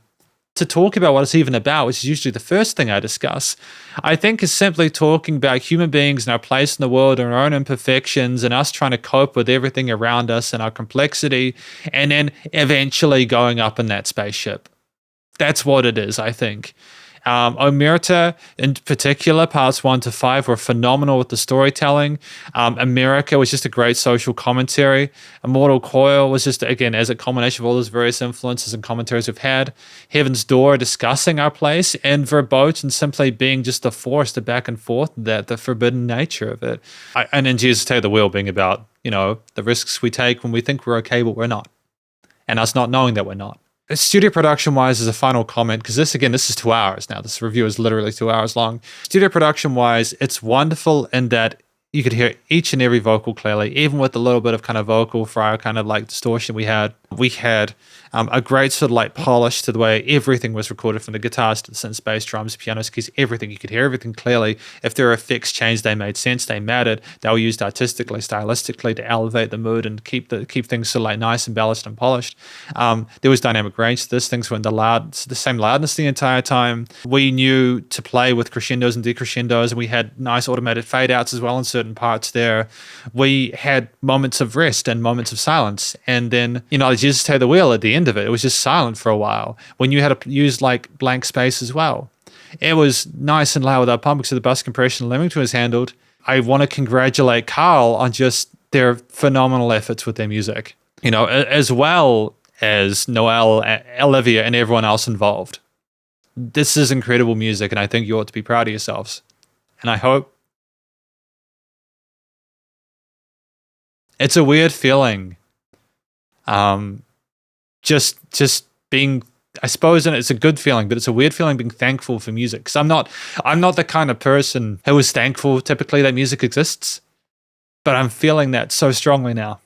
to talk about what it's even about, which is usually the first thing I discuss, I think is simply talking about human beings and our place in the world and our own imperfections and us trying to cope with everything around us and our complexity, and then eventually going up in that spaceship. That's what it is, I think. Omertà, in particular, parts 1 to 5 were phenomenal with the storytelling. America was just a great social commentary. Immortal Coil was just, again, as a culmination of all those various influences and commentaries we've had. Heaven's Door, discussing our place, and Verboten simply being just the force, the back and forth, the forbidden nature of it. And then Jesus Take the Wheel being about, the risks we take when we think we're okay, but we're not. And us not knowing that we're not. Studio production-wise, as a final comment, because this is 2 hours now. This review is literally 2 hours long. Studio production-wise, it's wonderful in that you could hear each and every vocal clearly, even with a little bit of kind of vocal fry kind of like distortion we had. We had a great sort of like polish to the way everything was recorded, from the guitars to the synth, bass, drums, pianos, keys, everything. You could hear everything clearly. If there were effects changed, they made sense, they mattered. They were used artistically, stylistically to elevate the mood and keep things sort of like nice and balanced and polished. There was dynamic range to this. Things were in the same loudness the entire time. We knew to play with crescendos and decrescendos, and we had nice automated fade outs as well in certain parts there. We had moments of rest and moments of silence. And then, Jesus Take the Wheel at the end of it was just silent for a while when you had to use like blank space as well. It was nice and loud with our pump because of the bus compression Leamington was handled. I want to congratulate Carl on just their phenomenal efforts with their music, as well as Noel, Olivia, and everyone else involved. This is incredible music, and I think you ought to be proud of yourselves. And I hope it's a weird feeling. Just being, I suppose, and it's a good feeling, but it's a weird feeling being thankful for music. Because I'm not the kind of person who is thankful typically that music exists, but I'm feeling that so strongly now.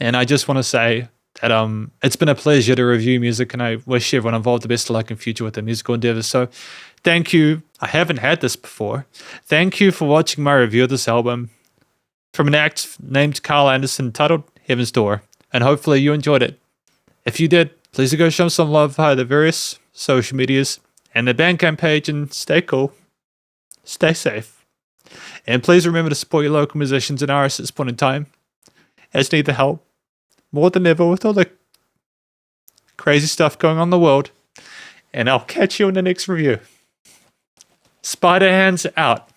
And I just want to say that it's been a pleasure to review music, and I wish everyone involved the best of luck in future with their musical endeavors. So thank you. I haven't had this before. Thank you for watching my review of this album from an act named Carl Anderson, titled Heaven's Door, and hopefully you enjoyed it. If you did, please go show some love via the various social medias and the Bandcamp page, and stay cool, stay safe, and please remember to support your local musicians and artists at this point in time, as need the help more than ever with all the crazy stuff going on in the world. And I'll catch you in the next review. Spiderhands out.